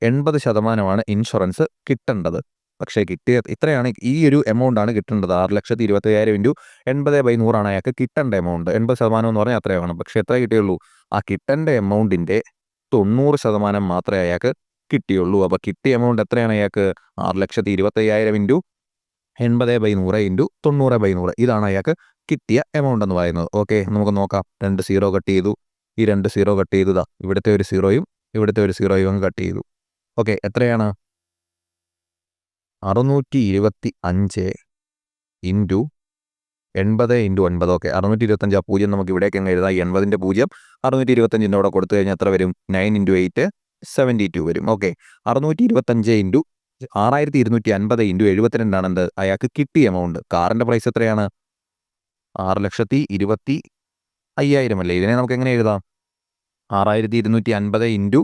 80% ഇൻഷുറൻസ് കിട്ടേണ്ടത്. പക്ഷേ കിട്ടിയ ഇത്രയാണ്, ഈ ഒരു എമൗണ്ട് ആണ് കിട്ടേണ്ടത്. 6,25,000 ഇൻറ്റു 80/100 അയാൾക്ക് കിട്ടേണ്ട എമൗണ്ട്. 80% എന്ന് പറഞ്ഞാൽ അത്രയാണ്. പക്ഷേ എത്ര കിട്ടിയുള്ളൂ? ആ കിട്ടേണ്ട എമൗണ്ടിൻ്റെ 90% മാത്രമേ അയാൾക്ക് കിട്ടിയുള്ളൂ. അപ്പോൾ കിട്ടിയ എമൗണ്ട് എത്രയാണ് അയാൾക്ക്? 6,25,000 ഇൻറ്റു 80/100 ഇൻറ്റു 90/100. ഇതാണ് അയാൾക്ക് കിട്ടിയ എമൗണ്ട് എന്ന് പറയുന്നത്. ഓക്കെ, നമുക്ക് നോക്കാം. 2 സീറോ കട്ട് ചെയ്തു. ഈ 2 സീറോ കട്ട് ചെയ്തതാ, ഇവിടുത്തെ ഒരു സീറോയും ഇവിടുത്തെ ഒരു സീറോയും അങ്ങ് കട്ട് ചെയ്തു. ഓക്കെ, എത്രയാണ്? 625 ഇൻറ്റു 80 ഇൻറ്റു 9. ഓക്കെ, 625. ആ 0 നമുക്ക് ഇവിടേക്ക് അങ്ങ് എഴുതാം. 80ൻ്റെ 0 625 അവിടെ കൊടുത്തു കഴിഞ്ഞാൽ എത്ര വരും? 9 ഇൻറ്റു 8 72 വരും. ഓക്കെ, 625 ഇൻറ്റു 6,250 ഇൻറ്റു 72 എന്ത്? അയാൾക്ക് കിട്ടിയ എമൗണ്ട്. കാറിൻ്റെ പ്രൈസ് എത്രയാണ്? 6,25,000 അല്ലേ? ഇതിനെ നമുക്ക് എങ്ങനെ എഴുതാം? 6,250 ഇൻറ്റു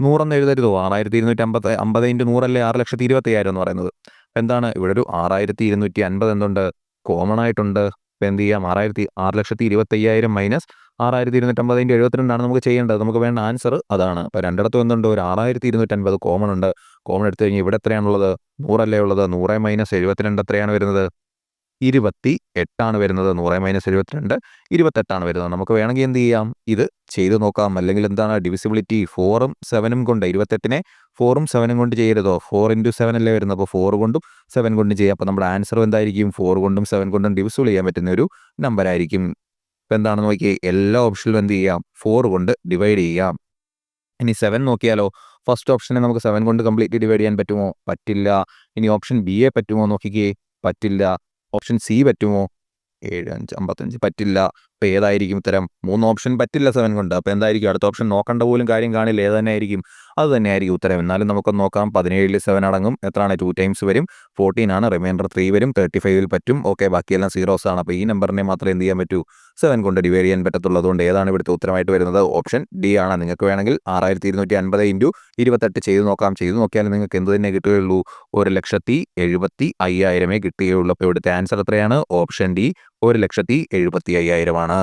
100 എന്ന് എഴുതരുതോ? 6,250 ഇൻറ്റു 100 അല്ലേ 6,25,000 എന്ന് പറയുന്നത്. എന്താണ് ഇവിടെ? ഒരു 6,250 എന്തുണ്ട്? കോമൺ ആയിട്ടുണ്ട്. ഇപ്പം എന്ത് ചെയ്യാം? 6,25,000 മൈനസ് 6,250 ഇൻറ്റു 72 നമുക്ക് ചെയ്യേണ്ടത്. നമുക്ക് വേണ്ട ആൻസർ അതാണ്. അപ്പോൾ രണ്ടിടത്തും എന്തുണ്ട്? ഒരു 6,250 കോമൺ ഉണ്ട്. കോമൺ എടുത്തു കഴിഞ്ഞാൽ ഇവിടെ എത്രയാണുള്ളത്? 100 അല്ലേ ഉള്ളത്? 100 മൈനസ് 72 എത്രയാണ് വരുന്നത്? 28 വരുന്നത്. 100 മൈനസ് 72 28 വരുന്നത്. നമുക്ക് വേണമെങ്കിൽ എന്ത് ചെയ്യാം? ഇത് ചെയ്ത് നോക്കാം. അല്ലെങ്കിൽ എന്താണ് ഡിവിസിബിലിറ്റി? 4ഉം 7ഉം കൊണ്ട് 28നെ 4ഉം 7ഉം കൊണ്ട് ചെയ്യരുതോ? 4 ഇൻറ്റു 7 അല്ലേ വരുന്നത്. അപ്പോൾ 4 കൊണ്ടും 7 കൊണ്ടും ചെയ്യാം. അപ്പോൾ നമ്മുടെ ആൻസർ എന്തായിരിക്കും? 4 കൊണ്ടും 7 കൊണ്ടും ഡിവിസിബിൾ ചെയ്യാൻ പറ്റുന്ന ഒരു നമ്പർ ആയിരിക്കും. ഇപ്പം എന്താണെന്ന് നോക്കിയേ, എല്ലാ ഓപ്ഷനിലും എന്ത് ചെയ്യാം? 4 കൊണ്ട് ഡിവൈഡ് ചെയ്യാം. ഇനി 7 നോക്കിയാലോ? ഫസ്റ്റ് ഓപ്ഷനെ നമുക്ക് 7 കൊണ്ട് കംപ്ലീറ്റ് ഡിവൈഡ് ചെയ്യാൻ പറ്റുമോ? പറ്റില്ല. ഇനി ഓപ്ഷൻ ബിയെ പറ്റുമോ നോക്കിക്കേ? പറ്റില്ല. ഓപ്ഷൻ സി പറ്റുമോ? 7 5 55 പറ്റില്ല. അപ്പോൾ ഏതായിരിക്കും ഉത്തരം? 3 ഓപ്ഷൻ പറ്റില്ല 7 കൊണ്ട്. അപ്പോൾ എന്തായിരിക്കും? അടുത്ത ഓപ്ഷൻ നോക്കേണ്ട പോലും കാര്യം കാണില്ല. ഏത് തന്നെ ആയിരിക്കും? അത് തന്നെയായിരിക്കും ഉത്തരം. എന്നാലും നമുക്കൊന്ന് നോക്കാം. 17ൽ 7 അടങ്ങും. എത്രയാണ്? 2 ടൈംസ് വരും. 14 ആണ്. റിമൈൻഡർ 3 വരും. 35ൽ പറ്റും. ഓക്കെ, ബാക്കിയെല്ലാം സീറോസ് ആണ്. അപ്പോൾ ഈ നമ്പറിനെ മാത്രമേ എന്ത് ചെയ്യാൻ പറ്റൂ? 7 കൊണ്ട് ഡിവൈഡ് ചെയ്യാൻ പറ്റത്തുള്ളൂ. അതുകൊണ്ട് ഏതാണ് ഇവിടുത്തെ ഉത്തരമായിട്ട് വരുന്നത്? ഓപ്ഷൻ ഡി ആണ്. നിങ്ങൾക്ക് വേണമെങ്കിൽ 6,250 ഇൻറ്റു 28 ചെയ്ത് നോക്കാം. ചെയ്ത് നോക്കിയാൽ നിങ്ങൾക്ക് എന്ത് തന്നെ കിട്ടുകയുള്ളൂ? 1,75,000 കിട്ടുകയുള്ളൂ. അപ്പോൾ ഇവിടുത്തെ ആൻസർ എത്രയാണ്? ഓപ്ഷൻ ഡി 1,75,000 ആണ്.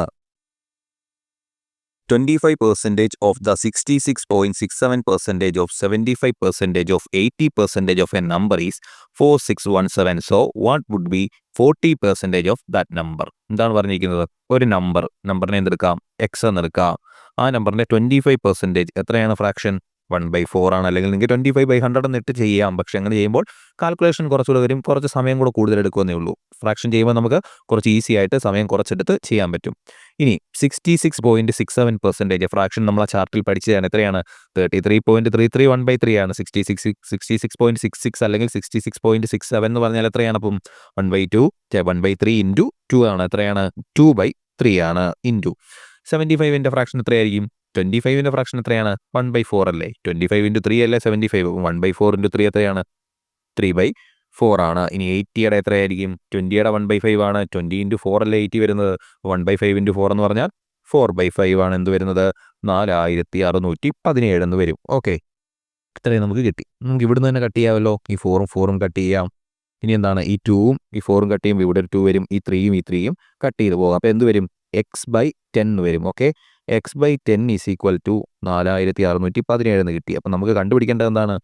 25% of the 66.67% of 75% of 80% of a number is 4617. So what would be 40% of that number? എന്താണ് പറഞ്ഞിരിക്കുന്നത്? ഒരു നമ്പറിനെ എന്തെടുക്കാം? എക്സ് എന്നെടുക്കാം. ആ നമ്പറിൻ്റെ 25% എത്രയാണ് ഫ്രാക്ഷൻ? 1/4 ആണ്. അല്ലെങ്കിൽ നിങ്ങൾക്ക് 25/100 എന്നിട്ട് ചെയ്യാം. പക്ഷെ അങ്ങനെ ചെയ്യുമ്പോൾ കാൽക്കുലേഷൻ കുറച്ചുകൂടെ വരും. കുറച്ച് സമയം കൂടെ കൂടുതൽ എടുക്കുമെന്നേ ഉള്ളൂ. ഫ്രാക്ഷൻ ചെയ്യുമ്പോൾ നമുക്ക് കുറച്ച് ഈസി ആയിട്ട് സമയം കുറച്ചെടുത്ത് ചെയ്യാൻ പറ്റും. ഇനി 66.67% ഫ്രാക്ഷൻ നമ്മൾ ആ ചാർട്ടിൽ പഠിച്ചതാണ്. എത്രയാണ്? 33.33 1/3 ആണ്. 66.66 അല്ലെങ്കിൽ 66.67 എന്ന് പറഞ്ഞാൽ എത്രയാണ്? അപ്പം 1/3 ഇൻറ്റു 2 ആണ്. എത്രയാണ്? 2/3 ആണ്. ഇൻറ്റു 75ൻ്റെ ഫ്രാക്ഷൻ എത്രയായിരിക്കും? 25ൻ്റെ ഫ്രാക്ഷൻ എത്രയാണ്? 1/4 അല്ലേ? 25 ഇൻറ്റു 3 അല്ലേ 75? 1/4 ഇൻറ്റു 3 എത്രയാണ്? 3/4 ആണ്. ഇനി 80യുടെ എത്രയായിരിക്കും? 20യുടെ 1/5 ആണ്. 20 ഇൻറ്റു 4 അല്ലേ 80 വരുന്നത്? 1/5 ഇൻറ്റു 4 എന്ന് പറഞ്ഞാൽ 4/5 ആണ് എന്ത് വരുന്നത്? 4,617 എന്ന് വരും. ഓക്കെ, ഇത്രയും നമുക്ക് കിട്ടി. നമുക്ക് ഇവിടുന്ന് തന്നെ കട്ട് ചെയ്യാമല്ലോ. ഈ 4ഉം കട്ട് ചെയ്യാം. ഇനി എന്താണ്? ഈ 2ഉം ഈ 4ഉം കട്ട് ചെയ്യുമ്പോൾ ഇവിടെ ഒരു 2 വരും. ഈ 3യും കട്ട് ചെയ്ത് പോകാം. അപ്പോൾ എന്ത് വരും? x/10 വരും. Okay, x/10 is equal to 4,617 എന്ന് കിട്ടി. അപ്പം നമുക്ക് കണ്ടുപിടിക്കേണ്ടത് എന്താണ്?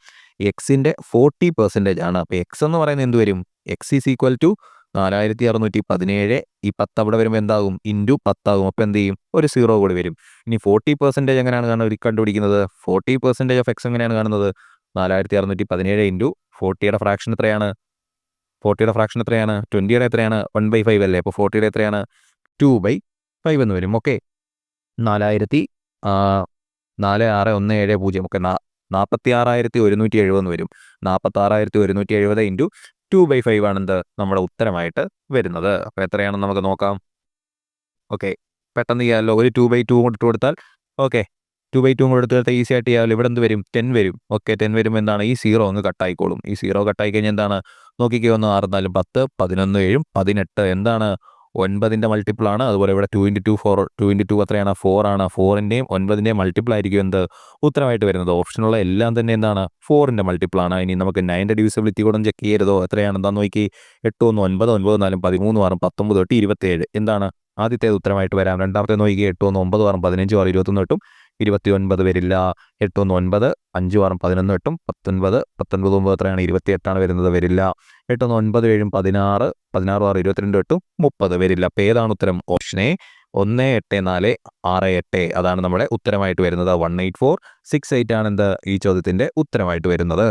എക്സിൻ്റെ 40% ആണ്. അപ്പോൾ എക്സ് എന്ന് പറയുന്നത് എന്ത് വരും? X is equal to 4,617. ഈ 10 അവിടെ വരുമ്പോൾ എന്താകും? ഇൻറ്റു 10 ആകും. അപ്പോൾ എന്ത് ചെയ്യും? ഒരു 0 കൂടി വരും. ഇനി 40% എങ്ങനെയാണ് കണ്ടുപിടിക്കുന്നത്? 40% ഓഫ് എക്സ് എങ്ങനെയാണ് കാണുന്നത്? 4,617 ഇൻറ്റു 40യുടെ ഫ്രാക്ഷൻ എത്രയാണ്? 20യുടെ എത്രയാണ്? 1/5 അല്ലേ? അപ്പോൾ 40യുടെ എത്രയാണ്? 2/5 എന്ന് വരും. ഓക്കെ, 46,170. ഓക്കെ, 46,170 എന്ന് വരും. 46,170 ഇൻറ്റു 2/5 ആണെന്ത് നമ്മുടെ ഉത്തരമായിട്ട് വരുന്നത്. അപ്പോൾ എത്രയാണെന്ന് നമുക്ക് നോക്കാം. ഓക്കെ, പെട്ടെന്ന് ചെയ്യാമല്ലോ. ഒരു 2/2 കൊണ്ട് ഇട്ട് കൊടുത്താൽ ഓക്കെ 2/2 കൂടെ എടുത്ത് ഈസി ആയിട്ട് ചെയ്യാമല്ലോ. ഇവിടെ എന്ത് വരും 10 വരും. ഓക്കെ 10 വരുമ്പോൾ എന്താണ് ഈ 0 അങ്ങ് കട്ടായിക്കോളും. ഈ 0 കട്ടായി കഴിഞ്ഞാൽ എന്താണ് നോക്കിക്കോ 1 6 4 10 11 7 18 എന്താണ് 9ന്റെ മൾട്ടിപ്പിൾ ആണ്. അതുപോലെ ഇവിടെ 2 × 2 4 2 × 2 എത്രയാണ് 4 ആണ്. 4ന്റെയും 9ന്റെയും മൾട്ടിപ്പിൾ ആയിരിക്കും എന്ത് ഉത്തരമായിട്ട് വരുന്നത്. ഓപ്ഷനുള്ള എല്ലാം തന്നെ എന്താണ് 4ന്റെ മൾട്ടിപ്പിൾ ആണ്. ഇനി നമുക്ക് 9ന്റെ ഡിവിസിബിലിറ്റി കൂടെ ചെക്ക് ചെയ്യരുതോ എത്രയാണ് എന്താന്ന് നോക്കി 8 1 9 9 4 13 6 19 തൊട്ട് 27 എന്താണ് ആദ്യത്തേത് ഉത്തരമായിട്ട് വരാം. രണ്ടാമത്തെ നോക്കി 8 1 9 6 15 6 21 കിട്ടും 29 വരില്ല. 8 1 9 5 6 11 കിട്ടും 19 19 9 എത്രയാണ് 28 വരുന്നത് വരില്ല. 8 1 9 7 16 16 6 22 കിട്ടും 30 വരില്ല. അപ്പോൾ ഏതാണ് ഉത്തരം ഓപ്ഷൻ എ 1 8 4 6 8 അതാണ് നമ്മുടെ ഉത്തരമായിട്ട് വരുന്നത്. 18468 ആണ് എന്ത് ഈ ചോദ്യത്തിന്റെ ഉത്തരമായിട്ട് വരുന്നത്.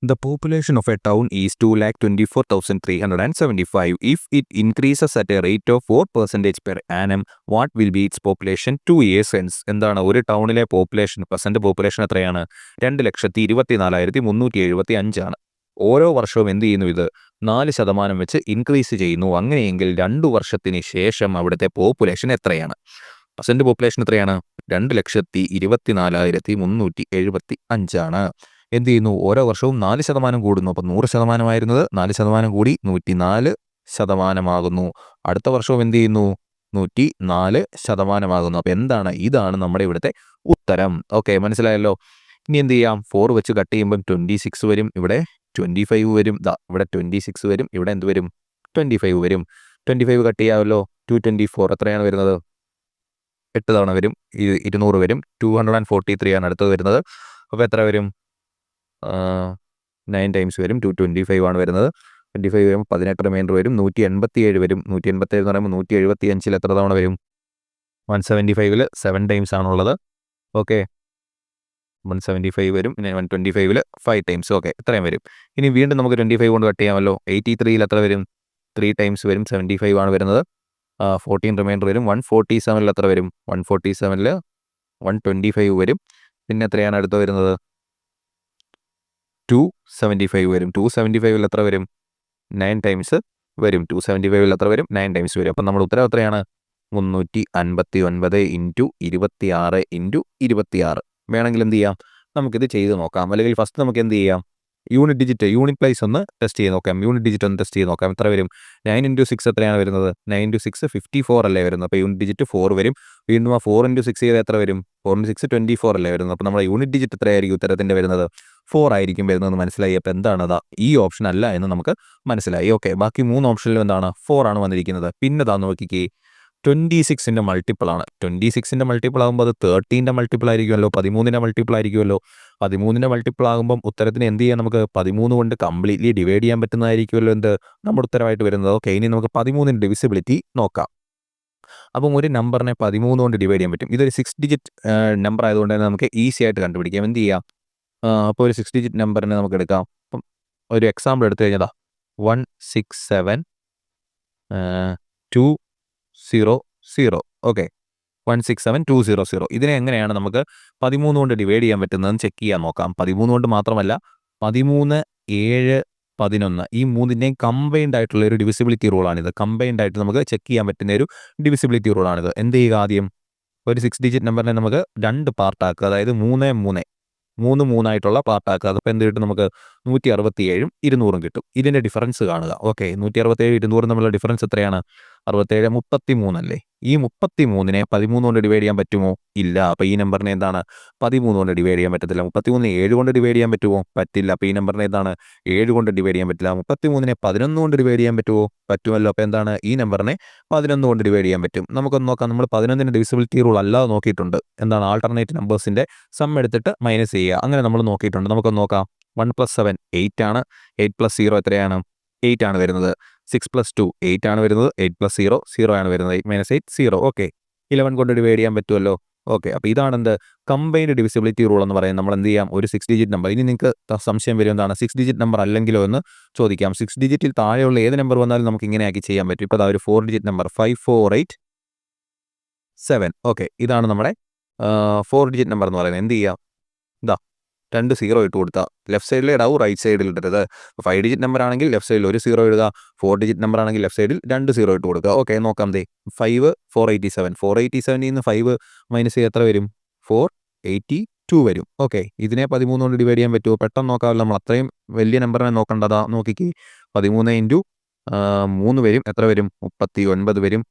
The population of a town is 2,24,375. If it increases at a rate of 4% per annum, what will be its population 2 years hence? എന്താണ് ഒരു ടൗണിലെ പോപ്പുലേഷൻ പോപ്പുലേഷൻ എത്രയാണ് 2,24,375 ആണ്. ഓരോ വർഷവും എന്ത് ചെയ്യുന്നു ഇത് 4% വെച്ച് ഇൻക്രീസ് ചെയ്യുന്നു. അങ്ങനെയെങ്കിൽ 2 വർഷത്തിന് ശേഷം അവിടുത്തെ പോപ്പുലേഷൻ എത്രയാണ്? പോപ്പുലേഷൻ എത്രയാണ് 2,24,375 ആണ്. എന്ത് ചെയ്യുന്നു ഓരോ വർഷവും 4% കൂടുന്നു. അപ്പോൾ 100% 4% കൂടി 104% അടുത്ത വർഷവും എന്ത് ചെയ്യുന്നു 104% അപ്പോൾ എന്താണ് ഇതാണ് നമ്മുടെ ഇവിടുത്തെ ഉത്തരം. ഓക്കെ മനസ്സിലായല്ലോ. ഇനി എന്ത് ചെയ്യാം 4 വെച്ച് കട്ട് ചെയ്യുമ്പം 26 വരും. ഇവിടെ 25 വരും. ഇവിടെ 26 വരും. ഇവിടെ എന്ത് വരും 25 വരും. 25 കട്ട് ചെയ്യാമല്ലോ. 224 എത്രയാണ് വരുന്നത് 8 തവണ വരും. 200 വരും. 243 ആണ് അടുത്തത് വരുന്നത്. അപ്പോൾ എത്ര വരും 9 ടൈംസ് വരും. 225 ആണ് വരുന്നത്. 25 വരുമ്പോൾ 18 റിമൈൻഡർ വരും. 187 വരും. 187 എന്ന് പറയുമ്പോൾ 175 എത്ര തവണ വരും 175 7 ടൈംസ് ആണുള്ളത്. ഓക്കെ 175 വരും. പിന്നെ 125 5 ടൈംസ്. ഓക്കെ ഇത്രയും വരും. ഇനി വീണ്ടും നമുക്ക് 25 കൊണ്ട് കട്ട് ചെയ്യാമല്ലോ. 83 എത്ര വരും 3 ടൈംസ് വരും. 75 ആണ് വരുന്നത്. 14 റിമൈൻഡർ വരും. 147 എത്ര വരും 147 125 വരും. പിന്നെ എത്രയാണ് അടുത്ത് വരുന്നത് 275 വരും. 275 എത്ര വരും 9 ടൈംസ് വരും. 275 എത്ര വരും 9 ടൈംസ് വരും. അപ്പം നമ്മുടെ ഉത്തരം എത്രയാണ് 359 × 26 × 26. വേണമെങ്കിൽ എന്ത് ചെയ്യാം നമുക്കിത് ചെയ്ത് നോക്കാം. അല്ലെങ്കിൽ ഫസ്റ്റ് നമുക്ക് എന്ത് ചെയ്യാം യൂണിറ്റ് പ്ലേസ് ഒന്ന് ടെസ്റ്റ് ചെയ്ത് നോക്കാം. യൂണിറ്റ് ഡിജിറ്റ് ഒന്ന് ടെസ്റ്റ് ചെയ്ത് നോക്കാം. എത്ര വരും 9 × 6 എത്രയാണ് വരുന്നത് 9 × 6 54 അല്ലേ വരുന്നത്. അപ്പോൾ യൂണിറ്റ് ഡിജിറ്റ് 4 വരും. വീണ്ടും ആ 4 × 6 ചെയ്ത് എത്ര വരും 4 × 6 24 അല്ലേ വരുന്നത്. അപ്പോൾ നമ്മുടെ യൂണിറ്റ് ഡിജിറ്റ് എത്രയായിരിക്കും ഉത്തരത്തിൻ്റെ വരുന്നത് 4 ആയിരിക്കും വരുന്നതെന്ന് മനസ്സിലായി. അപ്പോൾ എന്താണ് ഈ ഓപ്ഷൻ അല്ല എന്ന് നമുക്ക് മനസ്സിലായി. ഓക്കെ ബാക്കി 3 ഓപ്ഷനിലും എന്താണ് 4 ആണ് വന്നിരിക്കുന്നത്. പിന്നെ നോക്കിക്കേ 26ന്റെ മൾട്ടിപ്പിൾ ആണ്. 26ന്റെ മൾട്ടിപ്പിൾ ആകുമ്പോൾ അത് 13ന്റെ മൾട്ടിപ്പിൾ ആയിരിക്കുമല്ലോ. 13ന്റെ മൾട്ടിപ്പിൾ ആയിരിക്കുമല്ലോ. 13ന്റെ മൾട്ടിപ്പിൾ ആകുമ്പം ഉത്തരത്തിന് എന്ത് ചെയ്യാം നമുക്ക് 13 കൊണ്ട് കംപ്ലീറ്റ്ലി ഡിവൈഡ് ചെയ്യാൻ പറ്റുന്നതായിരിക്കുമല്ലോ എന്ത് നമ്മുടെ ഉത്തരമായിട്ട് വരുന്നത്. ഓക്കെ ഇനി നമുക്ക് 13ന്റെ ഡിവിസിബിലിറ്റി നോക്കാം. അപ്പം ഒരു നമ്പറിനെ 13 കൊണ്ട് ഡിവൈഡ് ചെയ്യാൻ പറ്റും. ഇതൊരു 6 ഡിജിറ്റ് നമ്പർ ആയതുകൊണ്ട് തന്നെ നമുക്ക് ഈസി ആയിട്ട് കണ്ടുപിടിക്കാം. എന്ത് ചെയ്യാം അപ്പോൾ ഒരു 6 ഡിജിറ്റ് നമ്പറിനെ നമുക്ക് എടുക്കാം. അപ്പം ഒരു എക്സാമ്പിൾ എടുത്തു കഴിഞ്ഞാൽ 167,200. ഓക്കെ 167,200. ഇതിനെ എങ്ങനെയാണ് നമുക്ക് 13 കൊണ്ട് ഡിവൈഡ് ചെയ്യാൻ പറ്റുന്നതെന്ന് ചെക്ക് ചെയ്യാൻ നോക്കാം. 13 കൊണ്ട് മാത്രമല്ല 13, 7, 11 ഈ മൂന്നിൻ്റെയും കമ്പൈൻഡ് ആയിട്ടുള്ള ഒരു ഡിവിസിബിലിറ്റി റൂളാണിത്. കമ്പൈൻഡ് ആയിട്ട് നമുക്ക് ചെക്ക് ചെയ്യാൻ പറ്റുന്ന ഒരു ഡിവിസിബിലിറ്റി റൂളാണിത്. എന്ത് ചെയ്യുക ആദ്യം ഒരു 6 ഡിജിറ്റ് നമ്പറിനെ നമുക്ക് 2 പാർട്ടാക്കുക. അതായത് 3 3 ആയിട്ടുള്ള പാർട്ടാക്കുക. അപ്പോൾ എന്ത് കിട്ടും നമുക്ക് 167 200 കിട്ടും. ഇതിൻ്റെ ഡിഫറൻസ് കാണുക. ഓക്കെ 167 200 തമ്മിലുള്ള ഡിഫറൻസ് എത്രയാണ് 67 33 അല്ലേ. ഈ 33നെ 13 കൊണ്ട് ഡിവൈഡ് ചെയ്യാൻ പറ്റുമോ ഇല്ല. അപ്പോൾ ഈ നമ്പറിനെ എന്താണ് 13 കൊണ്ട് ഡിവൈഡ് ചെയ്യാൻ പറ്റത്തില്ല. 33നെ 7 കൊണ്ട് ഡിവൈഡ് ചെയ്യാൻ പറ്റുമോ പറ്റില്ല. അപ്പോൾ ഈ നമ്പറിനെ എന്താണ് 7 കൊണ്ട് ഡിവൈഡ് ചെയ്യാൻ പറ്റില്ല. 33നെ 11 കൊണ്ട് ഡിവൈഡ് ചെയ്യാൻ പറ്റുമോ പറ്റുമല്ലോ. അപ്പോൾ എന്താണ് ഈ നമ്പറിനെ 11 കൊണ്ട് ഡിവൈഡ് ചെയ്യാൻ പറ്റും. നമുക്കൊന്ന് നോക്കാം. നമ്മൾ 11ന്റെ ഡിവിസിബിലിറ്റി റൂൾ അല്ലാതെ നോക്കിയിട്ടുണ്ട്. എന്താണ് ആൾട്ടർനേറ്റ് നമ്പേഴ്സിൻ്റെ സം എടുത്തിട്ട് മൈനസ് ചെയ്യുക. അങ്ങനെ നമ്മൾ നോക്കിയിട്ടുണ്ട്. നമുക്കൊന്ന് നോക്കാം. 1 + 7 8 ആണ്. 8 + 0 എത്രയാണ് 8 ആണ് വരുന്നത്. 6 + 2 8 ആണ് വരുന്നത്. 8 + 0 0 ആണ് വരുന്നത്. 8 - 8 0. ഓക്കെ 11 കൊണ്ട് ഡിവൈഡ് ചെയ്യാൻ പറ്റുമല്ലോ. ഓക്കെ അപ്പോൾ ഇതാണ് എന്ത് കമ്പൈൻഡ് ഡിവിസിബിലിറ്റി റൂൾ എന്ന് പറയുന്നത്. നമ്മൾ എന്ത് ചെയ്യാം ഒരു 6 ഡിജിറ്റ് നമ്പർ. ഇനി നിങ്ങൾക്ക് സംശയം വരും എന്താണ് 6 ഡിജിറ്റ് നമ്പർ അല്ലെങ്കിലോ എന്ന് ചോദിക്കാം. 6 ഡിജിറ്റിൽ താഴെയുള്ള ഏത് നമ്പർ വന്നാലും നമുക്ക് ഇങ്ങനെയാക്കി ചെയ്യാൻ പറ്റും. ഇപ്പോൾ ഒരു 4 ഡിജിറ്റ് നമ്പർ 5487. ഓക്കെ ഇതാണ് നമ്മുടെ 4 ഡിജിറ്റ് നമ്പർ എന്ന് പറയുന്നത്. എന്ത് ചെയ്യാം 2 സീറോ ഇട്ട് കൊടുക്കുക. ലെഫ്റ്റ് സൈഡിൽ ഇടാവൂ, റൈറ്റ് സൈഡിൽ ഇടരുത്. 5 ഡിജിറ്റ് നമ്പർ ആണെങ്കിൽ ലെഫ്റ്റ് സൈഡിൽ 1 സീറോ ഇടുക. 4 ഡിജിറ്റ് നമ്പർ ആണെങ്കിൽ ലെഫ്റ്റ് സൈഡിൽ 2 സീറോ ഇട്ട് കൊടുക്കുക. ഓക്കെ, നോക്കാം. 5 487. 487 നിന്ന് 5 മൈനസ് ചെയ്ത് എത്ര വരും? 482 വരും. ഓക്കെ, ഇതിനെ 13 കൊണ്ട് ഡിവൈഡ് ചെയ്യാൻ പറ്റുമോ? പെട്ടെന്ന് നോക്കാമല്ലോ. നമ്മൾ അത്രയും വലിയ നമ്പറിനെ നോക്കേണ്ടതാ. നോക്കിക്ക്, 13 ഇൻറ്റു 3 വരും. എത്ര വരും? 39 വരും.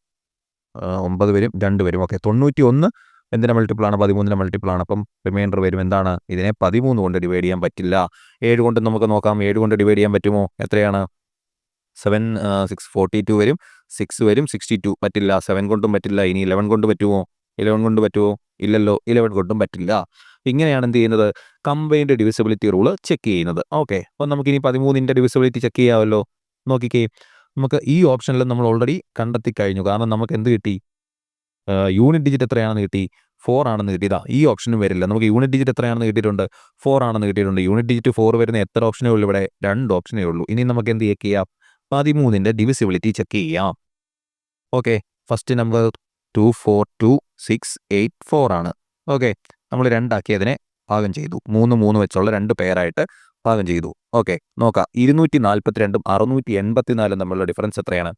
9 വരും, 2 വരും. ഓക്കെ, 91 എന്തിൻ്റെ മൾട്ടിപ്പിളാണ്? 13ൻ്റെ മൾട്ടിപ്പിളാണ്. അപ്പം റിമൈൻഡർ വരും എന്താണ്? ഇതിനെ 13 കൊണ്ട് ഡിവൈഡ് ചെയ്യാൻ പറ്റില്ല. 7 കൊണ്ട് നമുക്ക് നോക്കാം. 7 കൊണ്ട് ഡിവൈഡ് ചെയ്യാൻ പറ്റുമോ? എത്രയാണ്? 7 6 42 വരും. 6 വരും, 62 പറ്റില്ല. 7 കൊണ്ടും പറ്റില്ല. ഇനി 11 കൊണ്ട് പറ്റുമോ? 11 കൊണ്ട് പറ്റുമോ? ഇല്ലല്ലോ, 11 കൊണ്ടും പറ്റില്ല. ഇങ്ങനെയാണ് എന്ത് ചെയ്യുന്നത്? കമ്പൈൻഡ് ഡിവിസിബിലിറ്റി റൂള് ചെക്ക് ചെയ്യുന്നത്. ഓക്കെ, അപ്പോൾ നമുക്കിനി 13ൻ്റെ ഡിവിസിബിലിറ്റി ചെക്ക് ചെയ്യാമല്ലോ. നോക്കിക്കേ, നമുക്ക് ഈ ഓപ്ഷനിൽ നമ്മൾ ഓൾറെഡി കണ്ടെത്തി കഴിഞ്ഞു. കാരണം നമുക്ക് എന്ത് കിട്ടി? യൂണിറ്റ് ഡിജിറ്റ് എത്രയാണെന്ന് കിട്ടി? 4 ആണെന്ന് കിട്ടിയതാ. ഈ ഓപ്ഷനും വരില്ല. നമുക്ക് യൂണിറ്റ് ഡിജിറ്റ് എത്രയാണെന്ന് കിട്ടിയിട്ടുണ്ട്? 4 ആണെന്ന് കിട്ടിയിട്ടുണ്ട്. യൂണിറ്റ് ഡിജിറ്റ് 4 വരുന്ന എത്ര ഓപ്ഷനേ ഉള്ളൂ ഇവിടെ? 2 ഓപ്ഷനേ ഉള്ളൂ. ഇനി നമുക്ക് എന്ത് ചെക്ക് ചെയ്യാം? 13ൻ്റെ ഡിവിസിബിലിറ്റി ചെക്ക് ചെയ്യാം. ഓക്കെ, ഫസ്റ്റ് നമ്പർ 242684 ആണ്. ഓക്കെ, നമ്മൾ 2 ആക്കിയതിനെ ഭാഗം ചെയ്തു. 3 3 വെച്ചുള്ള 2 പെയറായിട്ട് ഭാഗം ചെയ്തു. ഓക്കെ, നോക്കാം. 242ഉം 684 തമ്മിലുള്ള ഡിഫറൻസ് എത്രയാണ്?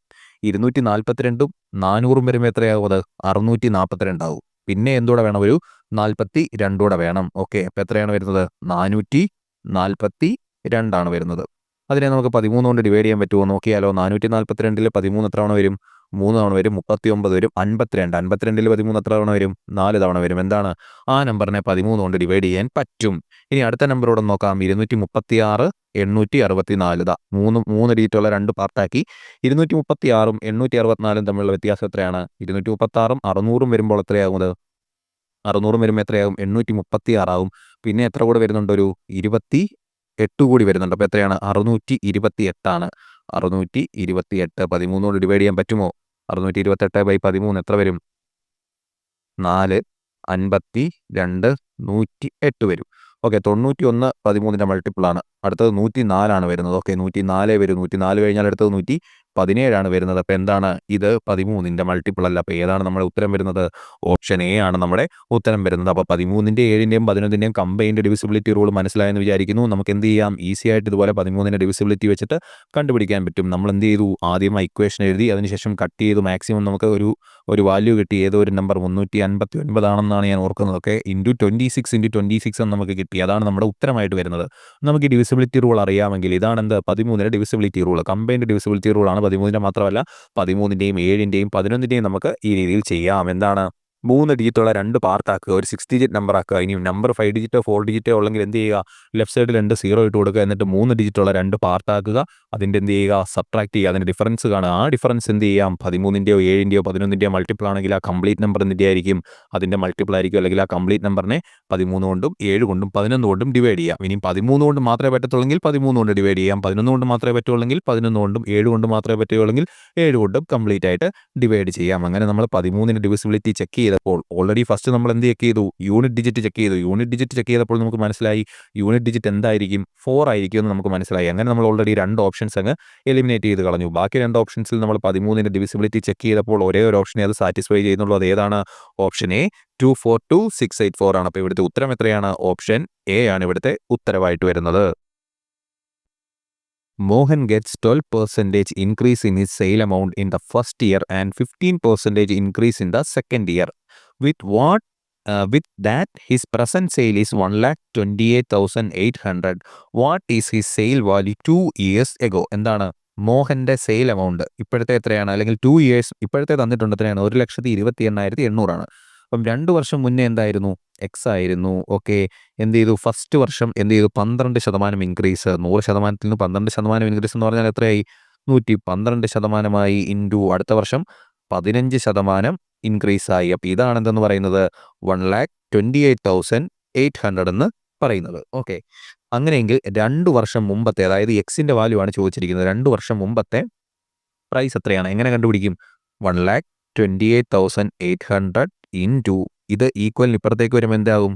242ഉം 400ഉം വരുമ്പോൾ എത്രയാവും? അത് 642 ആവും. പിന്നെ എന്തൂടെ വേണം? ഒരു 42 വേണം. ഓക്കെ, അപ്പോൾ എത്രയാണ് വരുന്നത്? 442 ആണ് വരുന്നത്. അതിനെ നമുക്ക് 13 കൊണ്ട് ഡിവൈഡ് ചെയ്യാൻ പറ്റുമോ? നോക്കിയാലോ. 442ൽ 13 എത്ര തവണ വരും? 3 തവണ വരും. 39 വരും. 52. 52ൽ 13 എത്ര തവണ വരും? 4 തവണ വരും. എന്താണ്? ആ നമ്പറിനെ 13 കൊണ്ട് ഡിവൈഡ് ചെയ്യാൻ പറ്റും. ഇനി അടുത്ത നമ്പറോട് നോക്കാം. 236 864. 3 ഡിജിറ്റുള്ള 2 പാർട്ടാക്കി. 236ഉം 864ഉം തമ്മിലുള്ള വ്യത്യാസം എത്രയാണ്? 236ഉം 600ഉം വരുമ്പോൾ എത്രയാകുന്നത്? 600ഉം വരുമ്പോൾ എത്രയാകും? 836 ആവും. പിന്നെ എത്ര കൂടെ വരുന്നുണ്ട്? ഒരു 28 കൂടി വരുന്നുണ്ട്. അപ്പോൾ എത്രയാണ്? 628 ആണ്. 628 13 കൊണ്ട് ഡിവൈഡ് ചെയ്യാൻ പറ്റുമോ? 628/13 എത്ര വരും? 4 52 108 വരും. ഓക്കെ, 91 13ൻ്റെ മൾട്ടിപ്പിളാണ്. അടുത്തത് 104 ആണ് വരുന്നത്. ഓക്കെ, 104 വരും. 104 കഴിഞ്ഞാൽ അടുത്തത് 117 ആണ് വരുന്നത്. അപ്പോൾ എന്താണ്? ഇത് 13ൻ്റെ മൾട്ടിപ്പിൾ അല്ല. അപ്പോൾ ഏതാണ് നമ്മുടെ ഉത്തരം വരുന്നത്? ഓപ്ഷൻ എ ആണ് നമ്മുടെ ഉത്തരം വരുന്നത്. അപ്പോൾ 13ൻ്റെ 7ൻ്റെയും 11ൻ്റെയും കമ്പൈൻഡ് ഡിവിസിബിലിറ്റി റൂൾ മനസ്സിലായെന്ന് വിചാരിക്കുന്നു. നമുക്ക് എന്ത് ചെയ്യാം? ഈസി ആയിട്ട് ഇതുപോലെ 13ൻ്റെ ഡിവിസിബിലിറ്റി വെച്ചിട്ട് കണ്ടുപിടിക്കാൻ പറ്റും. നമ്മൾ എന്ത് ചെയ്തു? ആദ്യം ഇക്വേഷൻ എഴുതി, അതിനുശേഷം കട്ട് ചെയ്തു. മാക്സിമം നമുക്ക് ഒരു വാല്യൂ കിട്ടി. ഏതോ ഒരു നമ്പർ 359 ആണെന്നാണ് ഞാൻ ഓർക്കുന്നത്. ഓക്കെ, ×26 എന്ന് നമുക്ക് കിട്ടി. അതാണ് നമ്മുടെ ഉത്തരമായിട്ട് വരുന്നത്. നമുക്ക് ഈ ഡിവിസിബിലിറ്റി റൂൾ അറിയാമെങ്കിൽ ഇതാണ് എന്ത്? 13ൻ്റെ ഡിവിസിബിലിറ്റി റൂൾ. കമ്പൈൻഡ് ഡിവിസിബിലിറ്റി റൂളാണ്. 13ൻ്റെ മാത്രമല്ല, 13ൻ്റെയും 7ൻ്റെയും 11ൻ്റെയും നമുക്ക് ഈ രീതിയിൽ ചെയ്യാം. എന്താണ്? 3 ഡിജിറ്റുള്ള 2 പാർട്ടാക്കുക. ഒരു 6 ഡിജിറ്റ് നമ്പർ ആക്കുക. ഇനി നമ്പർ 5 ഡിജിറ്റോ 4 ഡിജിറ്റോ ഉള്ളെങ്കിൽ എന്ത് ചെയ്യുക? ലെഫ്റ്റ് സൈഡിൽ 2 സീറോ ഇട്ട് കൊടുക്കുക. എന്നിട്ട് 3 ഡിജിറ്റുള്ള 2 പാർട്ടാക്കുക. അതിൻ്റെ എന്ത് ചെയ്യുക? സബ്ട്രാക്ട് ചെയ്യുക. അതിൻ്റെ ഡിഫറൻസ് കാണുക. ആ ഡിഫറൻസ് എന്ത് ചെയ്യാം? 13ൻ്റെയോ 7ൻ്റെയോ 11ൻ്റെയോ മൾട്ടിപ്പിൾ ആണെങ്കിൽ ആ കംപ്ലീറ്റ് നമ്പർ എന്തിൻ്റെ ആയിരിക്കും? അതിൻ്റെ മൾട്ടിപ്പിൾ ആയിരിക്കും. അല്ലെങ്കിൽ ആ കംപ്ലീറ്റ് നമ്പറിനെ 13 കൊണ്ടും 7 കൊണ്ടും 11 കൊണ്ടും ഡിവൈഡ് ചെയ്യാം. ഇനി 13 കൊണ്ട് മാത്രമേ പറ്റത്തുള്ളെങ്കിൽ 13 കൊണ്ട് ഡിവൈഡ് ചെയ്യാം. 11 കൊണ്ട് മാത്രമേ പറ്റുള്ളെങ്കിൽ 11 കൊണ്ടും 7 കൊണ്ട് മാത്രമേ പറ്റുള്ളെങ്കിൽ 7 കൊണ്ടും കംപ്ലീറ്റ് ആയിട്ട് ഡിവൈഡ് ചെയ്യാം. അങ്ങനെ നമ്മൾ 13ൻ്റെ ഡിവിസിബിലിറ്റി ചെക്ക് ചെയ്തപ്പോൾ ഓൾറെഡി ഫസ്റ്റ് നമ്മൾ എന്ത് ചെക്ക് ചെയ്തു? യൂണിറ്റ് ഡിജിറ്റ് ചെക്ക് ചെയ്തു. യൂണിറ്റ് ഡിജിറ്റ് ചെക്ക് ചെയ്തപ്പോൾ നമുക്ക് മനസ്സിലായി യൂണിറ്റ് ഡിജിറ്റ് എന്തായിരിക്കും? 4 ആയിരിക്കും എന്ന് നമുക്ക് മനസ്സിലായി. അങ്ങനെ നമ്മൾ ഓൾറെഡി 2 ഓപ്ഷൻസ് അങ്ങ് എലിമിനേറ്റ് ചെയ്ത് കളഞ്ഞു. ബാക്കി 2 ഓപ്ഷൻസിൽ നമ്മൾ 13ൻ്റെ ഡിവിസിബിലിറ്റി ചെക്ക് ചെയ്തപ്പോൾ ഒരേ ഒരു ഓപ്ഷനെ അത് സാറ്റിസ്ഫൈ ചെയ്യുന്നുള്ളൂ. അത് ഏതാണ്? ഓപ്ഷൻ എ 242684 ആണ്. അപ്പോൾ ഇവിടുത്തെ ഉത്തരം എത്രയാണ്? ഓപ്ഷൻ എ ആണ് ഇവിടുത്തെ ഉത്തരവായിട്ട് വരുന്നത്. Mohan gets 12% increase in his sale amount in the first year and 15% increase in the second year. With that, his present sale is 1,28,800. What is his sale value 2 years ago? എന്താണ്? മോഹൻ്റെ sale amount ഇപ്പോഴത്തെ എത്രയാണ്? അല്ലെങ്കിൽ 2 years ഇപ്പോഴത്തെ തന്നിട്ടുണ്ട് എത്രയാണ്? 1,28,800 ആണ്. അപ്പം 2 വർഷം മുന്നേ എന്തായിരുന്നു? എക്സ് ആയിരുന്നു. ഓക്കെ, എന്ത് ചെയ്തു? ഫസ്റ്റ് വർഷം എന്ത് ചെയ്തു? 12% ഇൻക്രീസ്. 100% നിന്ന് 12% ഇൻക്രീസ് എന്ന് പറഞ്ഞാൽ എത്രയായി? 112% ഇൻറ്റു അടുത്ത വർഷം 15% ഇൻക്രീസ് ആയി. അപ്പോൾ ഇതാണ് എന്തെന്ന് പറയുന്നത്? 1,28,800 എന്ന് പറയുന്നത്. ഓക്കെ, അങ്ങനെയെങ്കിൽ 2 വർഷം മുമ്പത്തെ, അതായത് എക്സിൻ്റെ വാല്യൂ ആണ് ചോദിച്ചിരിക്കുന്നത്. 2 വർഷം മുമ്പത്തെ പ്രൈസ് എത്രയാണ്? എങ്ങനെ കണ്ടുപിടിക്കും? 1,28,800 ഇൻറ്റു ഇത് ഈക്വലിന് ഇപ്പുറത്തേക്ക് വരുമ്പോൾ എന്താകും?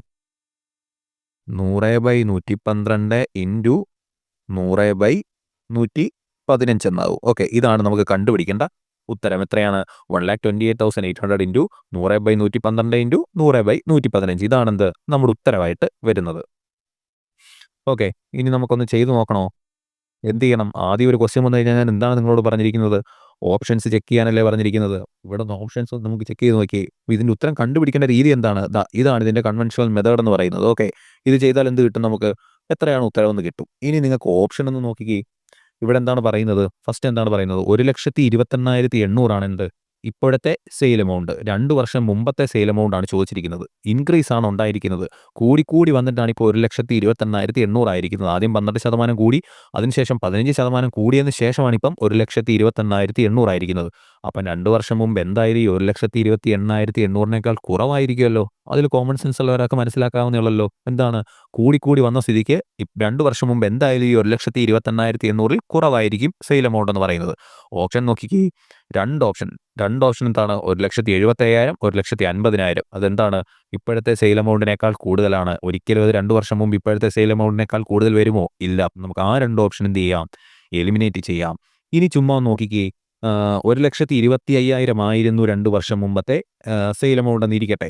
100/112 ഇൻറ്റു 100/115 എന്നാകും. ഓക്കെ, ഇതാണ് നമുക്ക് കണ്ടുപിടിക്കേണ്ട ഉത്തരം. എത്രയാണ്? 1,28,800 ഇൻറ്റു 100/112 ഇൻറ്റു 100/115. ഇതാണെന്ത്? നമ്മുടെ ഉത്തരവായിട്ട് വരുന്നത്. ഓക്കെ, ഇനി നമുക്കൊന്ന് ചെയ്തു നോക്കണോ? എന്ത് ചെയ്യണം? ആദ്യം ഒരു ക്വസ്റ്റ്യൻ വന്നു കഴിഞ്ഞാൽ ഞാൻ എന്താണ് നിങ്ങളോട് പറഞ്ഞിരിക്കുന്നത്? ഓപ്ഷൻസ് ചെക്ക് ചെയ്യാനല്ലേ പറഞ്ഞിരിക്കുന്നത്. ഇവിടെ നിന്ന് ഓപ്ഷൻസ് നമുക്ക് ചെക്ക് ചെയ്ത് നോക്കിയേ. ഇതിൻ്റെ ഉത്തരം കണ്ടുപിടിക്കേണ്ട രീതി എന്താണ്? ഇതാണ് ഇതിൻ്റെ കൺവെൻഷണൽ മെത്തേഡ് എന്ന് പറയുന്നത്. ഓക്കെ, ഇത് ചെയ്താൽ എന്ത് കിട്ടും നമുക്ക്? എത്രയാണ് ഉത്തരവെന്ന് കിട്ടും. ഇനി നിങ്ങൾക്ക് ഓപ്ഷൻ ഒന്ന് നോക്കിക്കേ. ഇവിടെ എന്താണ് പറയുന്നത്? ഫസ്റ്റ് എന്താണ് പറയുന്നത്? 1,28,800 ആണ് എന്ത്? ഇപ്പോഴത്തെ സെയിൽ എമൗണ്ട്. 2 വർഷം മുമ്പത്തെ സെയിൽ എമൗണ്ട് ആണ് ചോദിച്ചിരിക്കുന്നത്. ഇൻക്രീസ് ആണ് ഉണ്ടായിരിക്കുന്നത്. കൂടി വന്നിട്ടാണ് ഇപ്പോൾ 1,28,800 ആയിരിക്കുന്നത്. ആദ്യം 12% കൂടി, അതിനുശേഷം 15% കൂടിയതിന് ശേഷമാണ് ഇപ്പം 1,28,800 ആയിരിക്കുന്നത്. അപ്പം 2 വർഷം മുമ്പ് എന്തായാലും ഈ 1,28,800 കുറവായിരിക്കുമല്ലോ. അതിൽ കോമൺ സെൻസ് ഉള്ളവരൊക്കെ മനസ്സിലാക്കാവുന്നേ ഉള്ളല്ലോ. എന്താണ്? കൂടി വന്ന സ്ഥിതിക്ക് 2 വർഷം മുമ്പ് എന്തായാലും ഈ 1,28,800 കുറവായിരിക്കും സെയിൽ എമൗണ്ട് എന്ന് പറയുന്നത്. ഓപ്ഷൻ നോക്കിക്കേ. രണ്ട് ഓപ്ഷൻ എന്താണ്? 1,70,75,000, 1,50,000. അതെന്താണ്? ഇപ്പോഴത്തെ സെയിൽ എമൗണ്ടിനേക്കാൾ കൂടുതലാണ്. ഒരിക്കലും അത് 2 വർഷം മുമ്പ് ഇപ്പോഴത്തെ സെയിൽ എമൗണ്ടിനേക്കാൾ കൂടുതൽ വരുമോ? ഇല്ല. നമുക്ക് ആ 2 ഓപ്ഷൻ എന്ത് ചെയ്യാം? എലിമിനേറ്റ് ചെയ്യാം. ഇനി ചുമ്മാ ഒന്ന് നോക്കിക്കേ. 1,25,000 ആയിരുന്നു 2 വർഷം മുമ്പത്തെ സെയിൽ എമൗണ്ട് എന്നിരിക്കട്ടെ.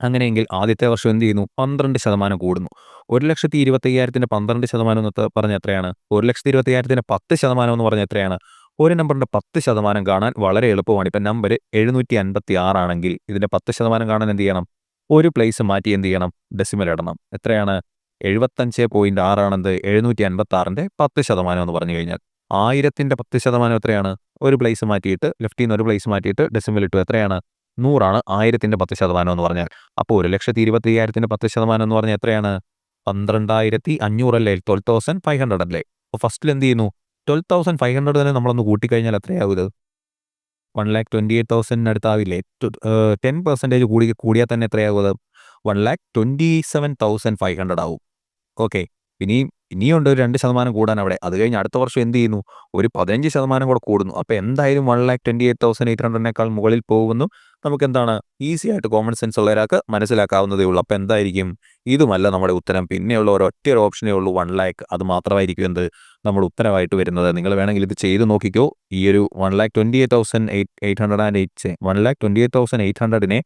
അങ്ങനെയെങ്കിൽ ആദ്യത്തെ വർഷം എന്ത് ചെയ്യുന്നു? 12% കൂടുന്നു. 1,25,000ന്റെ 12% എന്ന് പറഞ്ഞാൽ എത്രയാണ്? 1,25,000ന്റെ 10% എന്ന് പറഞ്ഞാൽ എത്രയാണ്? ഒരു നമ്പറിന്റെ 10% കാണാൻ വളരെ എളുപ്പമാണ്. ഇപ്പം നമ്പർ 756 ആണെങ്കിൽ ഇതിന്റെ 10% കാണാൻ എന്ത് ചെയ്യണം? ഒരു പ്ലേസ് മാറ്റി എന്ത് ചെയ്യണം? ഡെസിമൽ ഇടണം. എത്രയാണ്? 75.6 ആണെന്ത്? 756ന്റെ 10% എന്ന് പറഞ്ഞു കഴിഞ്ഞാൽ. 1000ന്റെ 10% എത്രയാണ്? ഒരു പ്ലേസ് മാറ്റിയിട്ട് ലെഫ്റ്റിൽ നിന്ന് ഒരു പ്ലേസ് മാറ്റിയിട്ട് ഡെസിമൽ ഇട്ടു. എത്രയാണ്? 100 ആണ് 1000ന്റെ 10% എന്ന് പറഞ്ഞാൽ. അപ്പോൾ 1,25,000ന്റെ 10% എന്ന് പറഞ്ഞാൽ എത്രയാണ്? 12,500 അല്ലേ? 12,500 അല്ലേ? അപ്പോൾ ഫസ്റ്റിൽ എന്ത് ചെയ്യുന്നു? 12,500 തന്നെ നമ്മളൊന്ന് കൂട്ടിക്കഴിഞ്ഞാൽ എത്രയാവും ഇത്? 1,28,000 അടുത്താവില്ലേ? 10% കൂടിയാൽ തന്നെ എത്രയാവും അത്? 1,27,500 ആവും. ഓക്കെ, ഇനിയുണ്ട് ഒരു 2% കൂടാൻ അവിടെ. അത് കഴിഞ്ഞ് അടുത്ത വർഷം എന്ത് ചെയ്യുന്നു? ഒരു 15% കൂടെ കൂടുന്നു. അപ്പോൾ എന്തായാലും 1,28,800 മുകളിൽ പോകുമെന്നും നമുക്കെന്താണ്? ഈസി ആയിട്ട് കോമൺ സെൻസ് ഉള്ള ഒരാൾക്ക് മനസ്സിലാക്കാവുന്നതേ ഉള്ളൂ. അപ്പോൾ എന്തായിരിക്കും? ഇതുമല്ല നമ്മുടെ ഉത്തരം. പിന്നെയുള്ള ഒരൊറ്റ ഒരു ഓപ്ഷനേ ഉള്ളൂ, 1,00,000. അത് മാത്രമായിരിക്കും എന്ത്? നമ്മുടെ ഉത്തരവായിട്ട് വരുന്നത്. നിങ്ങൾ വേണമെങ്കിൽ ഇത് ചെയ്ത് നോക്കിക്കോ. ഈ ഒരു 1,28,808 1,28,800നെ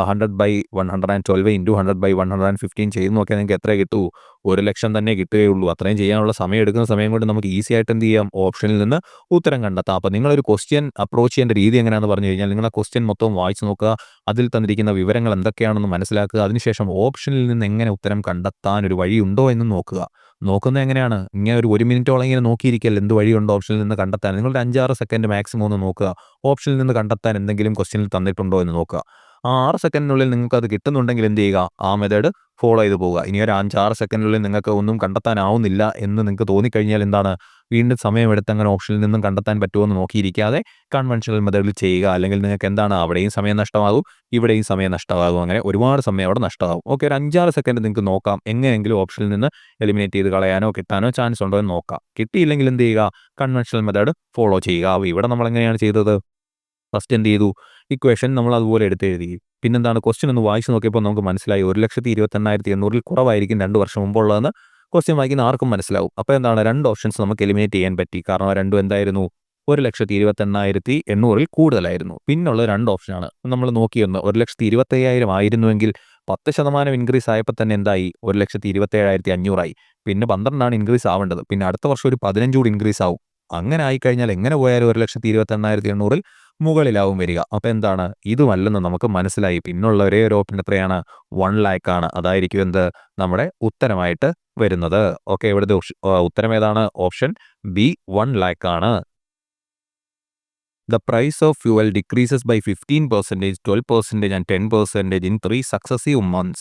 100/112 ഇൻറ്റു 100/115 ചെയ്ത് നോക്കിയാൽ നിങ്ങൾക്ക് എത്ര കിട്ടൂ? 1,00,000 തന്നെ കിട്ടുകയുള്ളൂ. അത്രയും ചെയ്യാനുള്ള സമയം എടുക്കുന്ന സമയം കൊണ്ട് നമുക്ക് ഈസി ആയിട്ട് എന്ത് ചെയ്യാം? ഓപ്ഷനിൽ നിന്ന് ഉത്തരം കണ്ടെത്താം. അപ്പോൾ നിങ്ങളൊരു ക്വസ്റ്റ്യൻ അപ്രോച്ച് ചെയ്യേണ്ട രീതി എങ്ങനെയാണെന്ന് പറഞ്ഞു കഴിഞ്ഞാൽ, നിങ്ങൾ ആ ക്വസ്റ്റ്യൻ മൊത്തം വായിച്ച് നോക്കുക. അതിൽ തന്നിരിക്കുന്ന വിവരങ്ങൾ എന്തൊക്കെയാണെന്ന് മനസ്സിലാക്കുക. അതിനുശേഷം ഓപ്ഷനിൽ നിന്ന് എങ്ങനെ ഉത്തരം കണ്ടെത്താൻ ഒരു വഴിയുണ്ടോ എന്ന് നോക്കുക. നോക്കുന്നത് എങ്ങനെയാണ്? ഇങ്ങനെ ഒരു 1 മിനിറ്റോളം ഇങ്ങനെ നോക്കിയിരിക്കൽ എന്ത് വഴിയുണ്ടോ ഓപ്ഷനിൽ നിന്ന് കണ്ടെത്താൻ. നിങ്ങളുടെ 5-6 സെക്കൻഡ് മാക്സിമം ഒന്ന് നോക്കുക. ഓപ്ഷനിൽ നിന്ന് കണ്ടെത്താൻ എന്തെങ്കിലും ക്വസ്റ്റ്യനിൽ തന്നിട്ടുണ്ടോ എന്ന് നോക്കുക. ആ 6 സെക്കൻഡിനുള്ളിൽ നിങ്ങൾക്കത് കിട്ടുന്നുണ്ടെങ്കിൽ എന്ത് ചെയ്യുക? ആ മെത്തേഡ് ഫോളോ ചെയ്ത് പോവുക. ഇനി ഒരു 5-6 സെക്കൻഡിനുള്ളിൽ നിങ്ങൾക്ക് ഒന്നും കണ്ടെത്താനാവുന്നില്ല എന്ന് നിങ്ങൾക്ക് തോന്നിക്കഴിഞ്ഞാൽ എന്താണ്? വീണ്ടും സമയമെടുത്ത് അങ്ങനെ ഓപ്ഷനിൽ നിന്നും കണ്ടെത്താൻ പറ്റുമോ എന്ന് നോക്കിയിരിക്കാതെ കൺവെൻഷണൽ മെത്തേഡിൽ ചെയ്യുക. അല്ലെങ്കിൽ നിങ്ങൾക്ക് എന്താണ്? അവിടെയും സമയം നഷ്ടമാകും, ഇവിടെയും സമയം നഷ്ടമാകും. അങ്ങനെ ഒരുപാട് സമയം അവിടെ നഷ്ടമാകും. ഓക്കെ, ഒരു 5-6 സെക്കൻഡ് നിങ്ങൾക്ക് നോക്കാം. എങ്ങനെയെങ്കിലും ഓപ്ഷനിൽ നിന്ന് എലിമിനേറ്റ് ചെയ്ത് കളയാനോ കിട്ടാനോ ചാൻസ് ഉണ്ടോ എന്ന് നോക്കാം. കിട്ടിയില്ലെങ്കിൽ എന്ത് ചെയ്യുക? കൺവെൻഷണൽ മെത്തേഡ് ഫോളോ ചെയ്യുക. അപ്പോൾ ഇവിടെ നമ്മൾ എങ്ങനെയാണ് ചെയ്തത്? ഫസ്റ്റ് എന്ത് ചെയ്തു? ഇക്വേഷൻ നമ്മൾ അതുപോലെ എടുത്തെഴുതി. പിന്നെന്താണ്? ക്വസ്റ്റ്യൻ ഒന്ന് വായിച്ച് നോക്കിയപ്പോൾ നമുക്ക് മനസ്സിലായി 1,28,800 കുറവായിരിക്കും 2 വർഷം മുമ്പുള്ളതെന്ന് ക്വസ്റ്റ്യൻ വായിക്കുന്ന ആർക്കും മനസ്സിലാവും. അപ്പോൾ എന്താണ്? 2 ഓപ്ഷൻസ് നമുക്ക് എലിമിനേറ്റ് ചെയ്യാൻ പറ്റി. കാരണം ആ രണ്ടും എന്തായിരുന്നു? 1,28,800 കൂടുതലായിരുന്നു. പിന്നുള്ള 2 ഓപ്ഷനാണ് നമ്മൾ നോക്കിയൊന്ന്. 1,25,000 ആയിരുന്നുവെങ്കിൽ 10% ഇൻക്രീസ് ആയപ്പോൾ തന്നെ എന്തായി? 1,27,500 ആയി. പിന്നെ 12 ഇൻക്രീസ് ആവേണ്ടത്. പിന്നെ അടുത്ത വർഷം ഒരു 15 കൂടി ഇൻക്രീസ് ആവും. അങ്ങനെ ആയിക്കഴിഞ്ഞാൽ എങ്ങനെ പോയാലും 1,28,800 മുകളിലാവും വരിക. അപ്പോൾ എന്താണ്? ഇതുമല്ലെന്ന് നമുക്ക് മനസ്സിലായി. പിന്നുള്ള ഒരേ ഒരു ഓപ്ഷൻ എത്രയാണ്? 1,00,000 ആണ്. അതായിരിക്കും എന്ത്? നമ്മുടെ ഉത്തരമായിട്ട് വരുന്നത്. ഓക്കെ, ഇവിടുത്തെ ഉത്തരം ഏതാണ്? ഓപ്ഷൻ ബി 1,00,000 ആണ്. The price of fuel decreases by 15%, 12% and 10% in 3 successive months,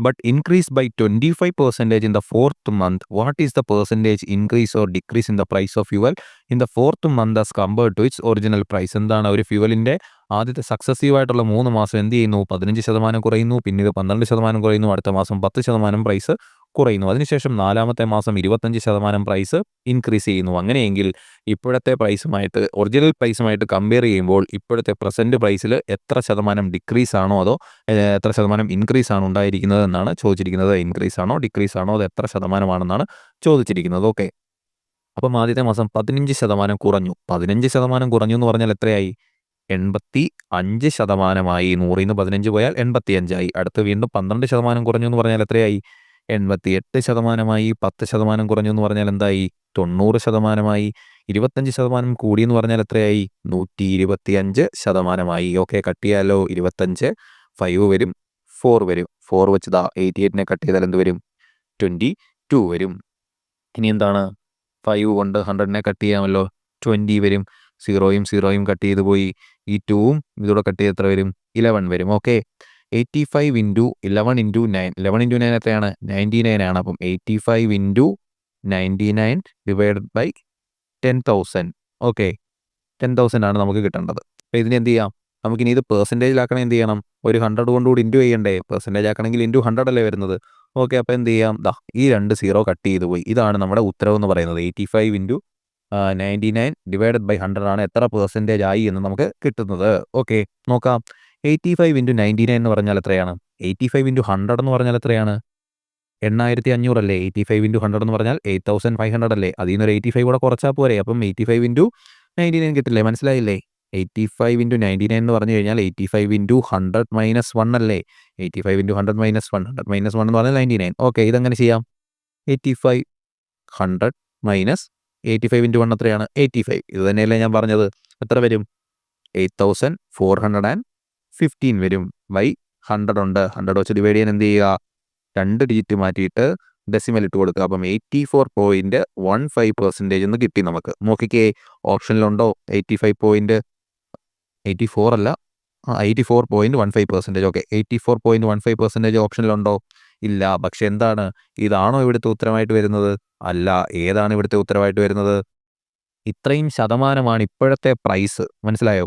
but increase by 25% in the 4th month. What is the percentage increase or decrease in the price of fuel in the 4th month as compared to its original price? എന്താണ്? ഒരു ഫ്യൂവലിൻ്റെ ആദ്യത്തെ successive ആയിട്ടുള്ള 3 മാസം എന്ത് ചെയ്യുന്നു? 15% കുറയുന്നു, പിന്നീട് 12% കുറയുന്നു, അടുത്ത മാസം 10% പ്രൈസ് കുറയുന്നു. അതിനുശേഷം 4-ാമത്തെ മാസം 25% പ്രൈസ് ഇൻക്രീസ് ചെയ്യുന്നു. അങ്ങനെയെങ്കിൽ ഇപ്പോഴത്തെ പ്രൈസുമായിട്ട് ഒറിജിനൽ പ്രൈസുമായിട്ട് കമ്പയർ ചെയ്യുമ്പോൾ ഇപ്പോഴത്തെ പ്രസൻറ്റ് പ്രൈസിൽ എത്ര ശതമാനം ഡിക്രീസ് ആണോ അതോ എത്ര ശതമാനം ഇൻക്രീസ് ആണ് ഉണ്ടായിരിക്കുന്നത് എന്നാണ് ചോദിച്ചിരിക്കുന്നത്. ഇൻക്രീസ് ആണോ ഡിക്രീസ് ആണോ അത് എത്ര ശതമാനമാണെന്നാണ് ചോദിച്ചിരിക്കുന്നത്. ഓക്കെ, അപ്പം ആദ്യത്തെ മാസം 15% കുറഞ്ഞു. 15% കുറഞ്ഞു എന്ന് പറഞ്ഞാൽ എത്രയായി? 85%. 100ൽ നിന്ന് 15 പോയാൽ 85 ആയി. അടുത്ത് വീണ്ടും 12% കുറഞ്ഞു എന്ന് പറഞ്ഞാൽ എത്രയായി? 88% 10% കുറഞ്ഞു എന്ന് പറഞ്ഞാൽ എന്തായി? 90%. 25% കൂടി എന്ന് പറഞ്ഞാൽ എത്രയായി? 125%. ഓക്കെ, കട്ട് ചെയ്യാലോ. 25 5 വരും, 4 വരും. 4 വെച്ച് 88നെ കട്ട് ചെയ്താൽ എന്ത് വരും? 22 വരും. ഇനി എന്താണ്? 5 കൊണ്ട് 100നെ കട്ട് ചെയ്യാമല്ലോ. 20 വരും. 0യും 0യും കട്ട് ചെയ്ത് പോയി. ഈ 2ഉം ഇതൂടെ കട്ട് ചെയ്ത് എത്ര വരും? 11 വരും. Okay, 85 into 11 into 9. 11 ഇൻറ്റു 9 എത്രയാണ്? 99 ആണ്. അപ്പം 85 ഇൻറ്റു 99 ഡിവൈഡഡ് ബൈ 10,000. ഓക്കെ, 10,000 ആണ് നമുക്ക് കിട്ടേണ്ടത്. അപ്പോൾ ഇതിന് എന്ത് ചെയ്യാം? നമുക്കിനി ഇത് പെർസെൻറ്റേജിലാക്കണമെങ്കിൽ എന്ത് ചെയ്യണം? ഒരു 100 കൊണ്ടുകൂടി ഇൻറ്റു ചെയ്യണ്ടേ? പെർസെൻറ്റേജ് ആക്കണമെങ്കിൽ ഇൻറ്റു 100 അല്ലേ വരുന്നത്. ഓക്കെ, അപ്പോൾ എന്ത് ചെയ്യാം? ഈ 2 0 കട്ട് ചെയ്ത് പോയി. ഇതാണ് നമ്മുടെ ഉത്തരവ് എന്ന് പറയുന്നത്. 85 ഇൻറ്റു 99 ഡിവൈഡഡ് ബൈ 100 ആണ് എത്ര പെർസെൻറ്റേജ് ആയി എന്ന് നമുക്ക് കിട്ടുന്നത്. ഓക്കെ, നോക്കാം. 85 ഇൻറ്റു 99 എന്ന് പറഞ്ഞാൽ എത്രയാണ്? 85 ഇൻറ്റു 100 എന്ന് പറഞ്ഞാൽ എത്രയാണ്? 8500 അല്ലേ? 85 ഇൻറ്റു 100 എന്ന് പറഞ്ഞാൽ 8500 അല്ലേ? അതിൽ നിന്ന് ഒരു 85 കൂടെ കുറച്ചാൽ പോരെ? അപ്പം 85 ഇൻറ്റു 99 കിട്ടില്ലേ? മനസ്സിലായില്ലേ? 85 ഇൻറ്റു 99 എന്ന് പറഞ്ഞു കഴിഞ്ഞാൽ 85 ഇൻറ്റു 100 മൈനസ് 1 അല്ലേ? 85 ഇൻറ്റു 100 മൈനസ് 1. 100 മൈനസ് 1 എന്ന് പറഞ്ഞാൽ 99. ഓക്കെ, ഇതെങ്ങനെ ചെയ്യാം? 85 100 മൈനസ് 85 ഇൻറ്റു 1 എത്രയാണ്? 85. ഇത് തന്നെയല്ലേ ഞാൻ പറഞ്ഞത്. എത്ര വരും? 8415 വരും. ബൈ 100 ഉണ്ട്. 100 വെച്ച് ഡിവൈഡ് ചെയ്യാൻ എന്ത് ചെയ്യുക? 2 ഡിജിറ്റ് മാറ്റിയിട്ട് ഡെസിമൽ ഇട്ട് കൊടുക്കുക. അപ്പം 84.15% എന്ന് കിട്ടി നമുക്ക്. നോക്കിക്കേ, ഓപ്ഷനിലുണ്ടോ 84 അല്ല, 84.15%. ഓക്കെ, 84.15% ഓപ്ഷനിലുണ്ടോ? ഇല്ല. പക്ഷെ എന്താണ്? ഇതാണോ ഇവിടുത്തെ ഉത്തരമായിട്ട് വരുന്നത്? അല്ല. ഏതാണ് ഇവിടുത്തെ ഉത്തരമായിട്ട് വരുന്നത്? ഇത്രയും ശതമാനമാണ് ഇപ്പോഴത്തെ പ്രൈസ്. മനസ്സിലായോ?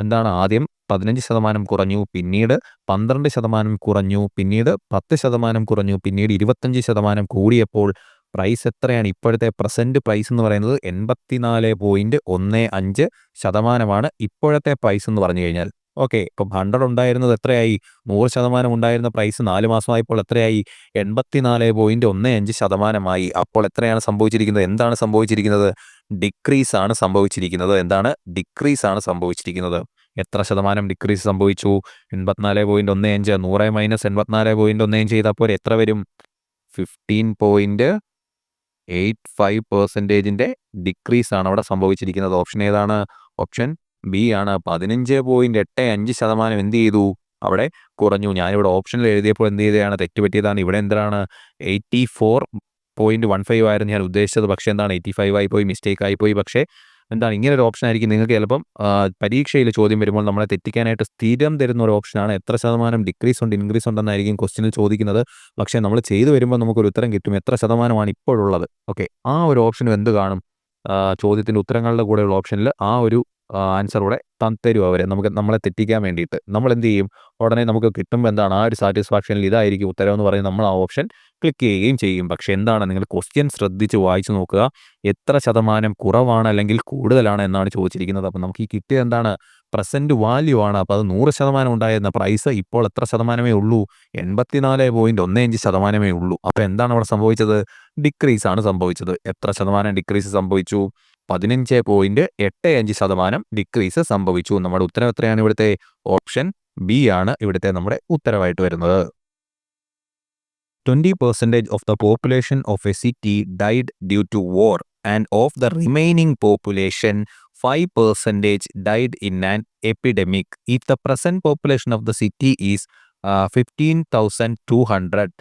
എന്താണ്? ആദ്യം 15% കുറഞ്ഞു, പിന്നീട് 12% കുറഞ്ഞു, പിന്നീട് 10% കുറഞ്ഞു, പിന്നീട് 25% കൂടിയപ്പോൾ പ്രൈസ് എത്രയാണ്? ഇപ്പോഴത്തെ പ്രസൻറ്റ് പ്രൈസ് എന്ന് പറയുന്നത് 84.15% ഇപ്പോഴത്തെ പ്രൈസ് എന്ന് പറഞ്ഞു കഴിഞ്ഞാൽ. ഓക്കെ, ഇപ്പം 100 ഉണ്ടായിരുന്നത് എത്രയായി? 100% ഉണ്ടായിരുന്ന പ്രൈസ് 4 മാസമായപ്പോൾ എത്രയായി? 84.15% അപ്പോൾ എത്രയാണ് സംഭവിച്ചിരിക്കുന്നത്? എന്താണ് സംഭവിച്ചിരിക്കുന്നത്? ഡിക്രീസ് ആണ് സംഭവിച്ചിരിക്കുന്നത്. എന്താണ്? ഡിക്രീസ് ആണ് സംഭവിച്ചിരിക്കുന്നത്. എത്ര ശതമാനം ഡിക്രീസ് സംഭവിച്ചു? 84.15. 100 മൈനസ് 84.15 ചെയ്താൽ പോലെ എത്ര വരും? 15.85% ഡിക്രീസ് ആണ് അവിടെ സംഭവിച്ചിരിക്കുന്നത്. ഓപ്ഷൻ ഏതാണ്? ഓപ്ഷൻ ബി ആണ്. 15.85% എന്ത് ചെയ്തു? അവിടെ കുറഞ്ഞു. ഞാനിവിടെ ഓപ്ഷനിൽ എഴുതിയപ്പോൾ എന്ത് ചെയ്തതാണ്? തെറ്റുപറ്റിയതാണ്. ഇവിടെ എന്താണ്? 84.15 ആയിരുന്നു ഞാൻ ഉദ്ദേശിച്ചത്. പക്ഷേ എന്താണ്? 85 ആയിപ്പോയി, മിസ്റ്റേക്ക് ആയിപ്പോയി. പക്ഷേ എന്താണ്? ഇങ്ങനെ ഒരു ഓപ്ഷൻ ആയിരിക്കും നിങ്ങൾക്ക് ചിലപ്പം പരീക്ഷയിൽ ചോദ്യം വരുമ്പോൾ നമ്മളെ തെറ്റിക്കാനായിട്ട് സ്ഥിരം തരുന്ന ഒരു ഓപ്ഷനാണ്. എത്ര ശതമാനം ഡിക്രീസ് ഉണ്ട്, ഇൻക്രീസ് ഉണ്ടെന്നായിരിക്കും ക്വസ്റ്റ്യനിൽ ചോദിക്കുന്നത്. പക്ഷേ നമ്മൾ ചെയ്തു വരുമ്പോൾ നമുക്കൊരു ഉത്തരം കിട്ടും. എത്ര ശതമാനമാണ് ഇപ്പോഴുള്ളത്? ഓക്കെ, ആ ഒരു ഓപ്ഷനും എന്ത് കാണും? ചോദ്യത്തിൻ്റെ ഉത്തരങ്ങളുടെ കൂടെയുള്ള ഓപ്ഷനിൽ ആ ഒരു ആൻസർ കൂടെ തരും അവർ നമ്മളെ തെറ്റിക്കാൻ വേണ്ടിയിട്ട്. നമ്മൾ എന്ത് ചെയ്യും? ഉടനെ നമുക്ക് കിട്ടുമ്പോൾ എന്താണ്? ആ ഒരു സാറ്റിസ്ഫാക്ഷനിൽ ഇതായിരിക്കും ഉത്തരം എന്ന് പറഞ്ഞ് നമ്മൾ ആ ഓപ്ഷൻ ക്ലിക്ക് ചെയ്യുകയും ചെയ്യും. പക്ഷേ എന്താണ്? നിങ്ങൾ ക്വസ്റ്റ്യൻ ശ്രദ്ധിച്ച് വായിച്ചു നോക്കുക. എത്ര ശതമാനം കുറവാണ് അല്ലെങ്കിൽ കൂടുതലാണ് എന്നാണ് ചോദിച്ചിരിക്കുന്നത്. അപ്പം നമുക്ക് ഈ കിട്ടിയത് എന്താണ്? പ്രസൻറ്റ് വാല്യൂ ആണ്. അപ്പോൾ അത് 100% ഉണ്ടായിരുന്ന പ്രൈസ് ഇപ്പോൾ എത്ര ശതമാനമേ ഉള്ളൂ? 84.15% ഉള്ളൂ. അപ്പോൾ എന്താണ് അവിടെ സംഭവിച്ചത്? ഡിക്രീസ് ആണ് സംഭവിച്ചത്. എത്ര ശതമാനം ഡിക്രീസ് സംഭവിച്ചു? 15.85% ഡിക്രീസ് സംഭവിച്ചു. നമ്മുടെ ഉത്തരം എത്രയാണ് ഇവിടുത്തെ? ഓപ്ഷൻ ബി ആണ് ഇവിടുത്തെ നമ്മുടെ ഉത്തരവായിട്ട് വരുന്നത്. 20% of the population of a city died due to war, and of the remaining population, 5% died in an epidemic. If the present population of the city is 15,200,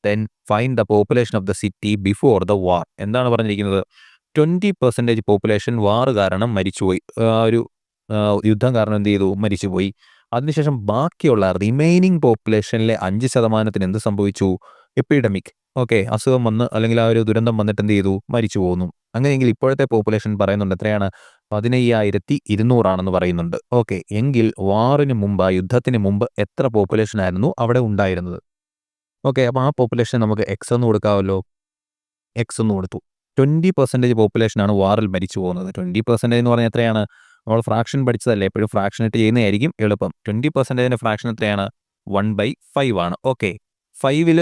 then find the population of the city before the war. എന്താണ് പറഞ്ഞിരിക്കുന്നത്? 20% population വാർ കാരണം മരിച്ചുപോയി. ഒരു യുദ്ധം കാരണം എന്ത് ചെയ്തു? മരിച്ചുപോയി. അതിനുശേഷം ബാക്കിയുള്ള റിമൈനിങ് പോപ്പുലേഷനിലെ 5% എന്ത് സംഭവിച്ചു? എപ്പിഡമിക്. ഓക്കെ, അസുഖം വന്ന് അല്ലെങ്കിൽ ആ ഒരു ദുരന്തം വന്നിട്ട് എന്ത് ചെയ്തു? മരിച്ചു പോകുന്നു. അങ്ങനെയെങ്കിൽ ഇപ്പോഴത്തെ പോപ്പുലേഷൻ പറയുന്നുണ്ട് എത്രയാണ്? 15,200 ആണെന്ന് പറയുന്നുണ്ട്. ഓക്കെ, എങ്കിൽ വാറിന് മുമ്പ്, യുദ്ധത്തിന് മുമ്പ് എത്ര പോപ്പുലേഷൻ ആയിരുന്നു അവിടെ ഉണ്ടായിരുന്നത്? ഓക്കെ, അപ്പോൾ ആ പോപ്പുലേഷൻ നമുക്ക് എക്സ് എന്ന് കൊടുക്കാമല്ലോ. എക്സ് എന്ന് കൊടുത്തു. 20% പോപ്പുലേഷനാണ് വാറിൽ മരിച്ചു പോകുന്നത്. 20% എന്ന് പറഞ്ഞാൽ എത്രയാണ്? നമ്മൾ ഫ്രാക്ഷൻ പഠിച്ചതല്ലേ, എപ്പോഴും ഫ്രാക്ഷൻ ഇട്ട് ചെയ്യുന്നതായിരിക്കും എളുപ്പം. 20%ൻ്റെ ഫ്രാക്ഷൻ എത്രയാണ്? 1/5 ആണ്. ഓക്കെ, 5ൽ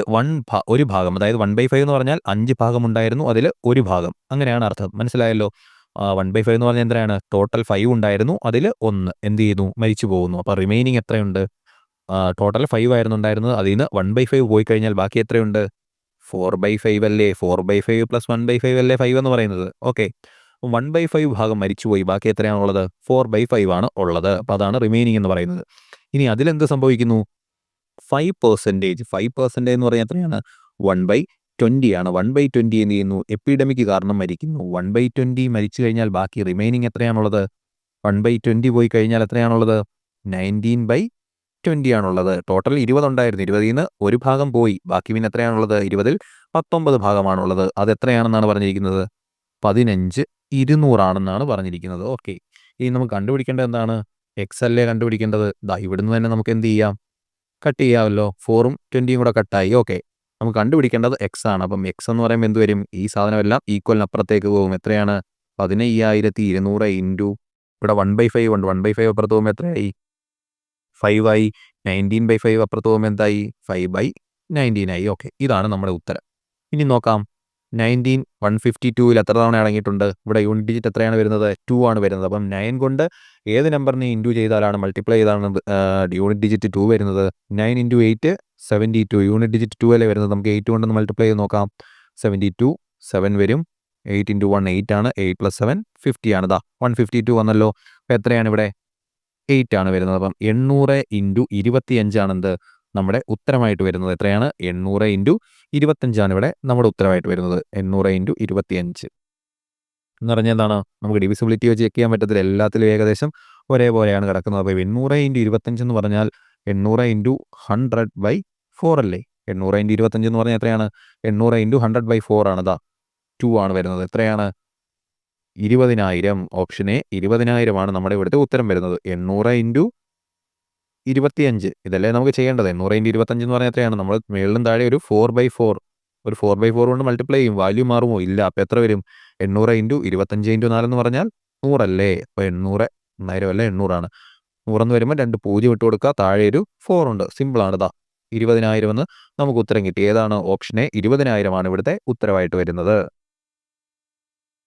ഒരു ഭാഗം, അതായത് 1/5 എന്ന് പറഞ്ഞാൽ 5 ഭാഗം ഉണ്ടായിരുന്നു, അതിൽ ഒരു ഭാഗം, അങ്ങനെയാണ് അർത്ഥം. മനസ്സിലായല്ലോ? 1/5 എന്ന് പറഞ്ഞാൽ എത്രയാണ്? ടോട്ടൽ 5 ഉണ്ടായിരുന്നു, അതിൽ 1 എന്ത് ചെയ്യുന്നു? മരിച്ചു പോകുന്നു. അപ്പോൾ റിമൈനിങ് എത്രയുണ്ട്? ടോട്ടൽ 5 ആയിരുന്നു ഉണ്ടായിരുന്നത്, അതിൽ നിന്ന് 1/5 പോയി കഴിഞ്ഞാൽ ബാക്കി എത്രയുണ്ട്? 4/5 അല്ലേ? 4/5 പ്ലസ് 1/5 അല്ലേ 5 എന്ന് പറയുന്നത്. ഓക്കെ, 1/5 ഭാഗം മരിച്ചുപോയി. ബാക്കി എത്രയാണുള്ളത്? 4/5 ആണ് ഉള്ളത്. അപ്പോൾ അതാണ് റിമൈനിങ് എന്ന് പറയുന്നത്. ഇനി അതിലെന്ത് സംഭവിക്കുന്നു? 5% 5% എന്ന് പറഞ്ഞാൽ എത്രയാണ്? 1/20 ആണ്. 1/20 എന്ത് ചെയ്യുന്നു? എപ്പിഡമിക് കാരണം മരിക്കുന്നു. 1/20 മരിച്ചു കഴിഞ്ഞാൽ ബാക്കി റിമൈനിങ് എത്രയാണുള്ളത്? 1/20 പോയി കഴിഞ്ഞാൽ എത്രയാണുള്ളത്? 19/20 ആണുള്ളത്. ടോട്ടൽ 20 ഉണ്ടായിരുന്നു. 20ൽ നിന്ന് ഒരു ഭാഗം പോയി. ബാക്കി പിന്നെ എത്രയാണുള്ളത്? 20ൽ 19 ഭാഗമാണുള്ളത്. അതെത്രയാണെന്നാണ് പറഞ്ഞിരിക്കുന്നത്? 15/200 ആണെന്നാണ് പറഞ്ഞിരിക്കുന്നത്. ഓക്കെ, ഇനി നമുക്ക് കണ്ടുപിടിക്കേണ്ടത് എന്താണ്? എക്സ് അല്ലേ കണ്ടുപിടിക്കേണ്ടത്. ദാ ഇവിടുന്ന് തന്നെ നമുക്ക് എന്ത് ചെയ്യാം? കട്ട് ചെയ്യാമല്ലോ. 4ഉം 20യും കൂടെ കട്ടായി. ഓക്കെ, നമുക്ക് കണ്ടുപിടിക്കേണ്ടത് എക്സ് ആണ്. അപ്പം എക്സ് എന്ന് പറയുമ്പോൾ എന്ത് വരും? ഈ സാധനമെല്ലാം ഈക്വലിന് അപ്പുറത്തേക്ക് പോകും. എത്രയാണ്? 15,200 ഇൻറ്റു ഇവിടെ 1/5 ഉണ്ട്. 1/5 അപ്പുറത്ത് പോകുമ്പോൾ എത്രയായി? 5 ആയി. 19/5 അപ്പുറത്ത് പോകുമ്പോൾ എന്തായി? 5/19 ആയി. ഓക്കെ, ഇതാണ് നമ്മുടെ ഉത്തരം. ഇനി നോക്കാം. 19 152ൽ എത്ര തവണ അടങ്ങിയിട്ടുണ്ട്? ഇവിടെ യൂണിറ്റ് ഡിജിറ്റ് എത്രയാണ് വരുന്നത്? 2 ആണ് വരുന്നത്. അപ്പം 9 കൊണ്ട് ഏത് നമ്പറിനെ ഇൻറ്റു ചെയ്താലാണ്, മൾട്ടിപ്ലൈ ചെയ്താണ് യൂണിറ്റ് ഡിജിറ്റ് 2 വരുന്നത്? 9 ഇൻറ്റു 8 72. യൂണിറ്റ് ഡിജിറ്റ് 2 അല്ലേ വരുന്നത്? നമുക്ക് 8 കൊണ്ടൊന്ന് മൾട്ടിപ്ലൈ ചെയ്ത് നോക്കാം. 72 7 വരും. 8 ഇൻറ്റു 1 8 ആണ്. 8 + 7 50 ആണ്. 152 വന്നല്ലോ. അപ്പോൾ എത്രയാണ് ഇവിടെ? 8 ആണ് വരുന്നത്. അപ്പം 800 ഇൻറ്റു 25 ആണെന്ത് നമ്മുടെ ഉത്തരമായിട്ട് വരുന്നത്. എത്രയാണ്? 800 ഇൻറ്റു 25 ആണ് ഇവിടെ നമ്മുടെ ഉത്തരമായിട്ട് വരുന്നത്. 800 ഇൻറ്റു 25 എന്ന് പറഞ്ഞാൽ എന്താണ്? നമുക്ക് ഡിവിസിബിലിറ്റി വെച്ച് ചെക്ക് ചെയ്യാൻ പറ്റത്തില്ല. എല്ലാത്തിലും ഏകദേശം ഒരേപോലെയാണ് കിടക്കുന്നത്. അപ്പോൾ 800 ഇൻറ്റു 25 എന്ന് പറഞ്ഞാൽ 800 ഇൻറ്റു 100/4 അല്ലേ? 800 ഇൻറ്റു 25 എന്ന് പറഞ്ഞാൽ എത്രയാണ്? 800 ഇൻറ്റു 100/4 ആണ്. 2 ആണ് വരുന്നത്. എത്രയാണ്? 20,000. ഓപ്ഷൻ എ 20,000 ആണ് നമ്മുടെ ഇവിടുത്തെ ഉത്തരം വരുന്നത്. 800 ഇൻറ്റു 25 ഇതല്ലേ നമുക്ക് ചെയ്യേണ്ടത്. 800 ഇൻറ്റു 25 എന്ന് പറഞ്ഞാൽ എത്രയാണ്? നമ്മൾ മുകളിലും താഴെ ഒരു 4/4 കൊണ്ട് മൾട്ടിപ്ലൈ ചെയ്യും. വാല്യൂ മാറുമോ? ഇല്ല. അപ്പോൾ എത്ര വരും? 800 ഇൻറ്റു 25 ഇൻറ്റു 4 എന്ന് പറഞ്ഞാൽ 100 അല്ലേ? അപ്പോൾ 800 1000 അല്ല 800 ആണ്. 100 എന്ന് വരുമ്പോൾ 2 0 ഇട്ട് കൊടുക്കുക. താഴെ ഒരു 4 ഉണ്ട്. സിമ്പിളാണ്. 20,000 എന്ന് നമുക്ക് ഉത്തരം കിട്ടി. ഏതാണ്? ഓപ്ഷൻ എ 20,000 ആണ് ഇവിടുത്തെ ഉത്തരവായിട്ട് വരുന്നത്.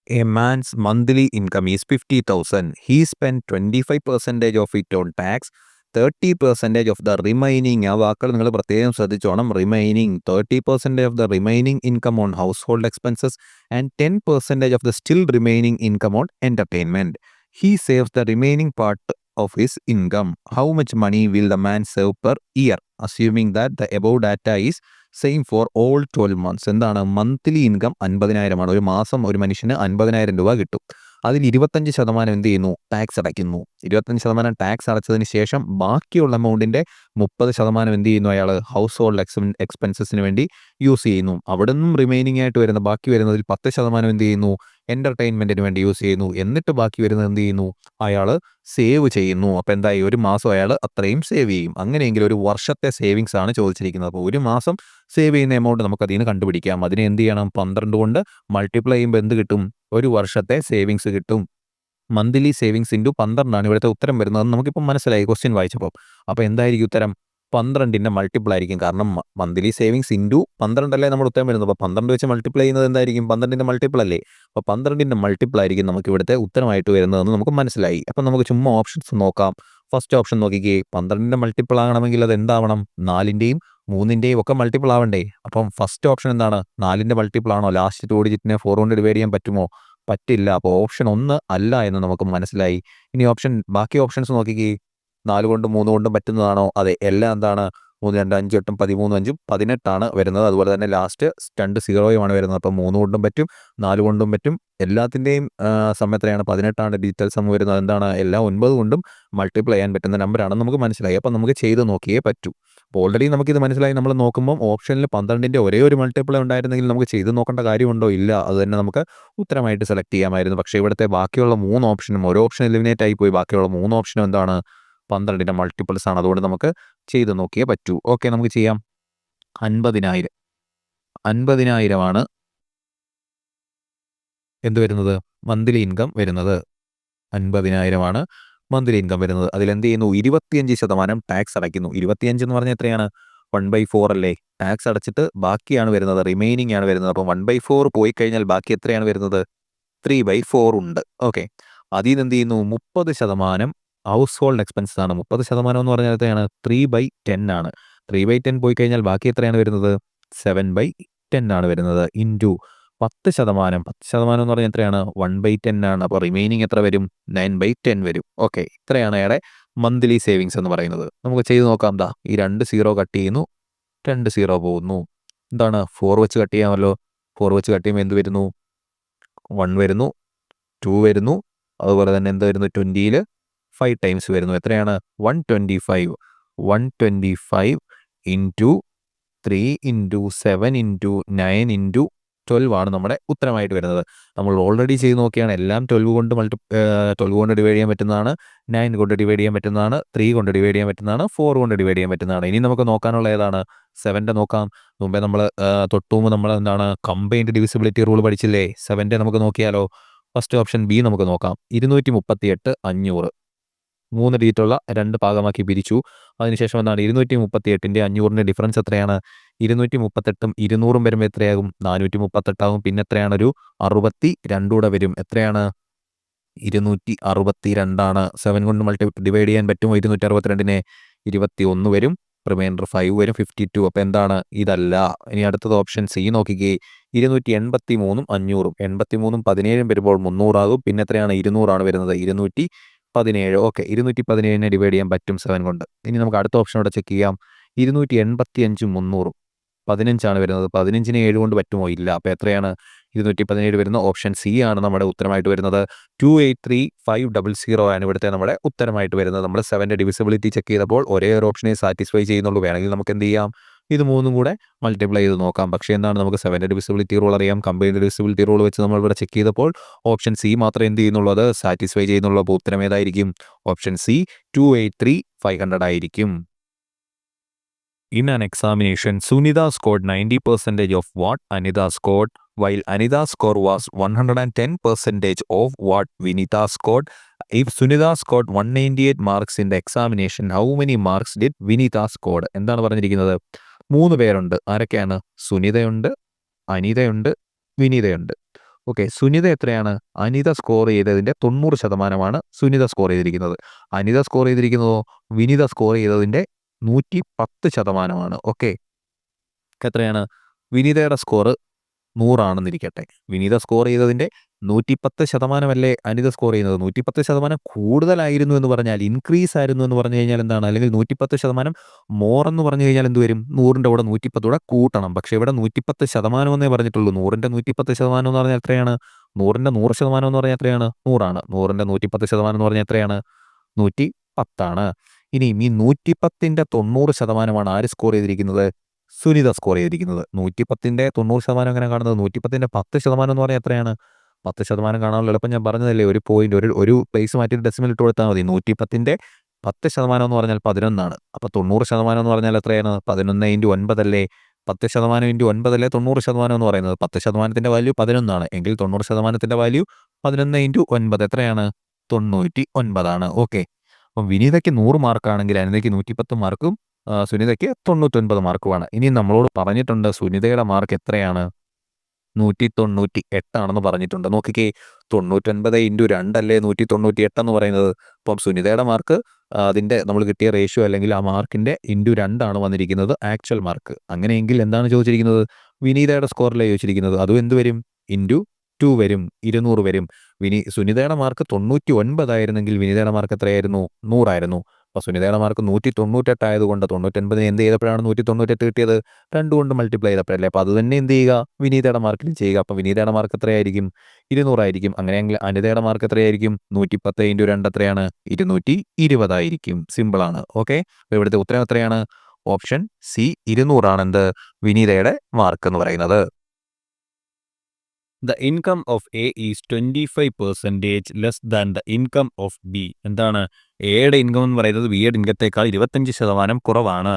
A man's monthly income is 50,000. He spent 25% of it on tax, 30% of the remaining, ആ വാക്കുകൾ നിങ്ങൾ പ്രത്യേകം ശ്രദ്ധിച്ചോണം. Remaining 30% of the remaining income on household expenses and 10% of the still remaining income on entertainment. He saves the remaining part of his income. How much money will the man save per year? Assuming that the above data is same for all 12 months. എന്താണ്? Monthly income 50,000 ആണ്. ഒരു മാസം ഒരു മനുഷ്യന് 50,000 രൂപ കിട്ടും. അതിൽ 25% എന്ത് ചെയ്യുന്നു? ടാക്സ് അടയ്ക്കുന്നു. 25% ടാക്സ് അടച്ചതിന് ശേഷം ബാക്കിയുള്ള എമൗണ്ടിൻ്റെ 30% എന്ത് ചെയ്യുന്നു? അയാൾ ഹൗസ് ഹോൾഡ് എക്സ്പെൻസസിന് വേണ്ടി യൂസ് ചെയ്യുന്നു. അവിടെ നിന്നും റിമൈനിങ് ആയിട്ട് വരുന്ന ബാക്കി വരുന്നതിൽ 10% എന്ത് ചെയ്യുന്നു? എൻ്റർടൈൻമെൻറ്റിന് വേണ്ടി യൂസ് ചെയ്യുന്നു. എന്നിട്ട് ബാക്കി വരുന്നത് എന്ത് ചെയ്യുന്നു? അയാൾ സേവ് ചെയ്യുന്നു. അപ്പോൾ എന്തായി? ഒരു മാസം അയാൾ അത്രയും സേവ് ചെയ്യും. അങ്ങനെയെങ്കിൽ ഒരു വർഷത്തെ സേവിങ്സ് ആണ് ചോദിച്ചിരിക്കുന്നത്. അപ്പോൾ ഒരു മാസം സേവ് ചെയ്യുന്ന എമൗണ്ട് നമുക്ക് അതിൽ നിന്ന് കണ്ടുപിടിക്കാം. അതിന് എന്ത് ചെയ്യണം? 12 കൊണ്ട് മൾട്ടിപ്ലൈ ചെയ്യുമ്പോൾ എന്ത് കിട്ടും? ഒരു വർഷത്തെ സേവിങ്സ് കിട്ടും. മന്ത്ലി സേവിങ്സ് ഇൻറ്റു 12 ആണ് ഇവിടുത്തെ ഉത്തരം വരുന്നത്. നമുക്കിപ്പോൾ മനസ്സിലായി ക്വസ്റ്റ്യൻ വായിച്ചപ്പോൾ. അപ്പോൾ എന്തായിരിക്കും ഉത്തരം? 12ൻ്റെ മൾട്ടിപ്പിൾ ആയിരിക്കും. കാരണം മന്ത്ലി സേവിങ്സ് ഇൻറ്റു 12 അല്ലേ നമ്മുടെ ഉത്തരം വരുന്നത്. അപ്പോൾ 12 വെച്ച് മൾട്ടിപ്ലൈ ചെയ്യുന്നത് എന്തായിരിക്കും? 12ൻ്റെ മൾട്ടിപ്പിൾ അല്ലേ? അപ്പോൾ 12ൻ്റെ മൾട്ടിപ്പിൾ ആയിരിക്കും നമുക്ക് ഇവിടുത്തെ ഉത്തരമായിട്ട് വരുന്നതെന്ന് നമുക്ക് മനസ്സിലായി. അപ്പം നമുക്ക് ചുമ്മാ ഓപ്ഷൻസ് നോക്കാം. ഫസ്റ്റ് ഓപ്ഷൻ നോക്കിക്കേ. 12ൻ്റെ മൾട്ടിപ്പിൾ ആകണമെങ്കിൽ അത് എന്താവണം? 4ൻ്റെയും 3ൻ്റെയും ഒക്കെ മൾട്ടിപ്പിൾ ആവണ്ടേ? അപ്പം ഫസ്റ്റ് ഓപ്ഷൻ എന്താണ്? 4ൻ്റെ മൾട്ടിപ്പിൾ ആണോ? ലാസ്റ്റ് 2 ഡിജിറ്റിനെ 4 കൊണ്ട് ഡിവൈഡ് ചെയ്യാൻ പറ്റുമോ? പറ്റില്ല. അപ്പോൾ ഓപ്ഷൻ 1 അല്ല എന്ന് നമുക്ക് മനസ്സിലായി. ഇനി ബാക്കി ഓപ്ഷൻസ് നോക്കിക്കേ. 4 കൊണ്ടും 3 കൊണ്ടും പറ്റുന്നതാണോ? അതെ. എല്ലാം എന്താണ്? 3 2 5 8 13 5 18 വരുന്നത്. അതുപോലെ തന്നെ ലാസ്റ്റ് 2 0 വരുന്നത്. അപ്പോൾ 3 കൊണ്ടും പറ്റും, 4 കൊണ്ടും പറ്റും. എല്ലാത്തിൻ്റെയും സം എത്രയാണ്? 18 ഡിജിറ്റൽ സം വരുന്നത്. എന്താണ്? എല്ലാം 9 കൊണ്ടും മൾട്ടിപ്ലൈ ചെയ്യാൻ പറ്റുന്ന നമ്പറാണെന്ന് നമുക്ക് മനസ്സിലായി. അപ്പോൾ നമുക്ക് ചെയ്ത് നോക്കിയേ പറ്റൂ. അപ്പോൾ ഓൾറെഡി നമുക്കിത് മനസ്സിലായി. നമ്മൾ നോക്കുമ്പോൾ ഓപ്ഷനിൽ 12ൻ്റെ ഒരേ ഒരു മൾട്ടിപ്ലൈ ഉണ്ടായിരുന്നെങ്കിൽ നമുക്ക് ചെയ്ത് നോക്കേണ്ട കാര്യമുണ്ടോ? ഇല്ല. അത് തന്നെ നമുക്ക് ഉത്തരമായിട്ട് സെലക്ട് ചെയ്യാമായിരുന്നു. പക്ഷേ ഇവിടുത്തെ ബാക്കിയുള്ള 3 ഓപ്ഷനും ഒരു ഓപ്ഷൻ എലിമിനേറ്റ് ആയി പോയി. ബാക്കിയുള്ള 3 ഓപ്ഷനും എന്താണ്? 12ൻ്റെ മൾട്ടിപ്പിൾസ് ആണ്. അതുകൊണ്ട് നമുക്ക് ചെയ്ത് നോക്കിയേ പറ്റൂ. ഓക്കെ, നമുക്ക് ചെയ്യാം. 50,000 ആണ് എന്ത് വരുന്നത്? മന്ത്ലി ഇൻകം വരുന്നത്. 50,000 ആണ് മന്ത്ലി ഇൻകം വരുന്നത്. അതിലെന്ത് ചെയ്യുന്നു? 25% ടാക്സ് അടയ്ക്കുന്നു. 25 എന്ന് പറഞ്ഞാൽ എത്രയാണ്? 1/4 അല്ലേ? ടാക്സ് അടച്ചിട്ട് ബാക്കിയാണ് വരുന്നത്, റിമൈനിങ് ആണ് വരുന്നത്. അപ്പോൾ 1/4 പോയി കഴിഞ്ഞാൽ ബാക്കി എത്രയാണ് വരുന്നത്? 3/4 ഉണ്ട്. ഓക്കെ, അതിൽ നിന്ന് എന്ത് ചെയ്യുന്നു? 30% ഹൗസ് ഹോൾഡ് എക്സ്പെൻസസ് ആണ്. 30% എന്ന് പറഞ്ഞാൽ എത്രയാണ്? 3/10 ആണ്. 3/10 പോയി കഴിഞ്ഞാൽ ബാക്കി എത്രയാണ് വരുന്നത്? 7/10 10 ആണ് വരുന്നത് ഇൻറ്റു 10%. 10% എന്ന് പറഞ്ഞാൽ എത്രയാണ്? 1/10 ആണ്. അപ്പോൾ റിമൈനിങ് എത്ര വരും? 9/10 വരും. ഓക്കെ, ഇത്രയാണ് അയാളുടെ മന്ത്ലി സേവിങ്സ് എന്ന് പറയുന്നത്. നമുക്ക് ചെയ്ത് നോക്കാം. ദാ ഈ 2 സീറോ കട്ട് ചെയ്യുന്നു, 2 സീറോ പോകുന്നു. എന്താണ്? 4 വെച്ച് കട്ട് ചെയ്യാമല്ലോ. 4 വെച്ച് കട്ട് ചെയ്യുമ്പോൾ എന്ത് വരുന്നു? 1 വരുന്നു, 2 വരുന്നു, അതുപോലെ തന്നെ എന്ത് വരുന്നു? 20ൽ 5 ടൈംസ് വരുന്നു. എത്രയാണ്? 125. 125 ഇൻറ്റു 3 ഇൻറ്റു 7 ഇൻറ്റു 9 ഇൻറ്റു 12 ആണ് നമ്മുടെ ഉത്തരമായിട്ട് വരുന്നത്. നമ്മൾ ഓൾറെഡി ചെയ്ത് നോക്കിയാണ്. എല്ലാം 12 കൊണ്ട് ഡിവൈഡ് ചെയ്യാൻ പറ്റുന്നതാണ്, 9 കൊണ്ട് ഡിവൈഡ് ചെയ്യാൻ പറ്റുന്നതാണ്, 3 കൊണ്ട് ഡിവൈഡ് ചെയ്യാൻ പറ്റുന്നതാണ്, 4 കൊണ്ട് ഡിവൈഡ് ചെയ്യാൻ പറ്റുന്നതാണ്. ഇനി നമുക്ക് നോക്കാനുള്ള ഏതാണ്? 7ൻ്റെ നോക്കാം. മുമ്പേ നമ്മൾ തൊട്ടുമുമ്പ് നമ്മൾ എന്താണ് കമ്പൈൻഡ് ഡിവിസിബിലിറ്റി റൂൾ പഠിച്ചില്ലേ? 7ൻ്റെ നമുക്ക് നോക്കിയാലോ. ഫസ്റ്റ് ഓപ്ഷൻ ബി നമുക്ക് നോക്കാം. 238 500 3 ഡിജിറ്റുള്ള 2 ഭാഗമാക്കി പിരിച്ചു. അതിനുശേഷം എന്താണ് 238ൻ്റെ 500ൻ്റെ ഡിഫറൻസ് എത്രയാണ്? 238ഉം 200ഉം വരുമ്പോൾ എത്രയാകും? 438 ആകും. പിന്നെ എത്രയാണ്? ഒരു 62 കൂടെ വരും. എത്രയാണ്? 262 ആണ്. 7 കൊണ്ട് ഡിവൈഡ് ചെയ്യാൻ പറ്റുമോ 262നെ? 21 വരും. റിമൈൻഡർ 5 വരും, 52. അപ്പോൾ എന്താണ്? ഇതല്ല. ഇനി അടുത്തത് ഓപ്ഷൻ സി നോക്കിക്കേ. 283ഉം 500ഉം 83ഉം 17ഉം വരുമ്പോൾ 300 ആകും. പിന്നെ എത്രയാണ്? 200 ആണ് വരുന്നത്. 217. ഓക്കെ, 217നെ ഡിവൈഡ് ചെയ്യാൻ പറ്റും 7 കൊണ്ട്. ഇനി നമുക്ക് അടുത്ത ഓപ്ഷനോടെ ചെക്ക് ചെയ്യാം. 285ഉം 300ഉം 15 വരുന്നത്. 15നെ 7 കൊണ്ട് പറ്റുമോ? ഇല്ല. അപ്പോൾ എത്രയാണ്? 217 വരുന്ന ഓപ്ഷൻ സി ആണ് നമ്മുടെ ഉത്തരമായിട്ട് വരുന്നത്. 283,500 ആണ് ഇവിടുത്തെ നമ്മുടെ ഉത്തരമായിട്ട് വരുന്നത്. നമ്മൾ 7ൻ്റെ ഡിവിസിബിലിറ്റി ചെക്ക് ചെയ്തപ്പോൾ ഒരേ ഒരു ഓപ്ഷനെ സാറ്റിസ്ഫൈ ചെയ്യുന്നുള്ളൂ. വേണമെങ്കിൽ നമുക്ക് എന്ത് ചെയ്യാം? ഇത് മൂന്നും കൂടെ മൾട്ടിപ്ലൈ ചെയ്ത് നോക്കാം. പക്ഷേ എന്താണ്? നമുക്ക് 7ൻ്റെ ഡിവിസിബിലിറ്റി റൂൾ അറിയാം. കമ്പൈൻഡ് ഡിവിസിബിലിറ്റി റൂൾ വെച്ച് നമ്മൾ ഇവിടെ ചെക്ക് ചെയ്തപ്പോൾ ഓപ്ഷൻ സി മാത്രമേ എന്ത് ചെയ്യുന്നുള്ളൂ? അത് സാറ്റിസ്ഫൈ ചെയ്യുന്നുള്ളൂ. അപ്പോൾ ഉത്തരം ഏതായിരിക്കും? ഓപ്ഷൻ സി 283,500 ആയിരിക്കും. In an examination, Sunita scored 90% of what Anita scored, while Anita's score was 110% of what Vinita scored. If Sunita scored 198 marks in the examination, how many marks did Vinita scored? എന്താണ് പറഞ്ഞിരിക്കുന്നത്? 3 പേരുണ്ട്. ആരൊക്കെയാണ്? സുനിതയുണ്ട്, അനിതയുണ്ട്, വിനീതയുണ്ട്. Okay, Sunitha എത്രയാണ്? Anitha score ചെയ്തതിൻ്റെ 90%മാണ് Sunitha score ചെയ്തിരിക്കുന്നത്. Anitha score ചെയ്തിരിക്കുന്നതോ? വിനീത score ചെയ്തതിൻ്റെ 110%. Okay, എത്രയാണ്? വിനീതയുടെ score 100 ആണെന്നിരിക്കട്ടെ. വിനീത സ്കോർ ചെയ്തതിൻ്റെ 110% അനിത സ്കോർ ചെയ്യുന്നത്. 110% കൂടുതലായിരുന്നു എന്ന് പറഞ്ഞാൽ, ഇൻക്രീസ് ആയിരുന്നു എന്ന് പറഞ്ഞു കഴിഞ്ഞാൽ എന്താണ്? അല്ലെങ്കിൽ 110% മോർ എന്ന് പറഞ്ഞു കഴിഞ്ഞാൽ എന്ത് വരും? 100ൻ്റെ കൂടെ 110 കൂടെ കൂട്ടണം. പക്ഷേ ഇവിടെ 110% എന്നേ പറഞ്ഞിട്ടുള്ളൂ. 100ൻ്റെ 110% എന്ന് പറഞ്ഞാൽ എത്രയാണ്? 100ൻ്റെ 100% എന്ന് പറഞ്ഞാൽ എത്രയാണ്? 100 ആണ്. 100ൻ്റെ 110% എന്ന് പറഞ്ഞാൽ എത്രയാണ്? 110 ആണ്. ഇനി ഈ 110ൻ്റെ 90% ആര് സ്കോർ ചെയ്തിരിക്കുന്നത്? സുനിത സ്കോർ ചെയ്തിരിക്കുന്നത്. 110ൻ്റെ 90% എങ്ങനെ കാണുന്നത്? 110ൻ്റെ 10% എന്ന് പറഞ്ഞാൽ എത്രയാണ്? 10% കാണാനുള്ള എളുപ്പം ഞാൻ പറഞ്ഞതല്ലേ. ഒരു പോയിന്റ് ഒരു പ്ലേസ് മാറ്റിയിട്ട് ഡെസിമൽ ഇട്ട് കൊടുത്താൽ മതി. 110ൻ്റെ 10% എന്ന് പറഞ്ഞാൽ 11 ആണ്. അപ്പോൾ 90% എന്ന് പറഞ്ഞാൽ എത്രയാണ്? 11 ഇൻറ്റു 9 അല്ലേ? 10% ഇൻറ്റു 9 അല്ലേ 90% എന്ന് പറയുന്നത്. 10%ൻ്റെ വാല്യൂ 11 ആണ്. എങ്കിൽ 90%ൻ്റെ വാല്യൂ 11 ഇൻറ്റു 9 എത്രയാണ്? 99 ആണ്. ഓക്കെ, അപ്പം വിനീതയ്ക്ക് 100 മാർക്കാണെങ്കിൽ അനിതയ്ക്ക് 110 മാർക്കും സുനിതയ്ക്ക് 99 മാർക്കുമാണ്. ഇനി നമ്മളോട് പറഞ്ഞിട്ടുണ്ട് സുനിതയുടെ മാർക്ക് എത്രയാണ്? 198 ആണെന്ന് പറഞ്ഞിട്ടുണ്ട്. നോക്കിക്കേ, 99 ഇൻറ്റു 2 അല്ലേ 198 എന്ന് പറയുന്നത്. അപ്പം സുനിതയുടെ മാർക്ക് അതിൻ്റെ നമ്മൾ കിട്ടിയ റേഷ്യോ അല്ലെങ്കിൽ ആ മാർക്കിൻ്റെ ഇൻറ്റു 2 ആണ് വന്നിരിക്കുന്നത് ആക്ച്വൽ മാർക്ക്. അങ്ങനെയെങ്കിൽ എന്താണ് ചോദിച്ചിരിക്കുന്നത്? വിനീതയുടെ സ്കോറിലെ ചോദിച്ചിരിക്കുന്നത്. അതും എന്ത് വരും? ഇൻറ്റു 2 വരും, 200 വരും. സുനിതയുടെ മാർക്ക് 99 ആയിരുന്നെങ്കിൽ വിനീതയുടെ മാർക്ക് എത്രയായിരുന്നു? 100 ആയിരുന്നു. അപ്പോൾ സുനിതയുടെ മാർക്ക് 198 ആയതുകൊണ്ട് 99 എന്ത് ചെയ്തപ്പോഴാണ് 198 കിട്ടിയത്? 2 കൊണ്ട് മൾട്ടിപ്ലൈ ചെയ്തപ്പോഴല്ലേ. അപ്പോൾ അത് തന്നെ എന്ത് ചെയ്യുക? വിനീതയുടെ മാർക്കിൽ ചെയ്യുക. അപ്പോൾ വിനീതയുടെ മാർക്ക് എത്രയായിരിക്കും? 200 ആയിരിക്കും. അങ്ങനെയെങ്കിൽ അനിതയുടെ മാർക്ക് എത്രയായിരിക്കും? 110 ഇൻറ്റു 2 എത്രയാണ്? 220 ആയിരിക്കും. സിമ്പിളാണ്. ഓക്കെ, അപ്പോൾ ഇവിടുത്തെ ഉത്തരം എത്രയാണ്? ഓപ്ഷൻ സി 200 ആണ് എന്ത്? വിനീതയുടെ മാർക്ക് എന്ന് പറയുന്നത്. The income of A is 25% less than the income of B. എന്താണ്? എയുടെ ഇൻകം എന്ന് പറയുന്നത് ബിയുടെ ഇൻകത്തേക്കാൾ 25% കുറവാണ്.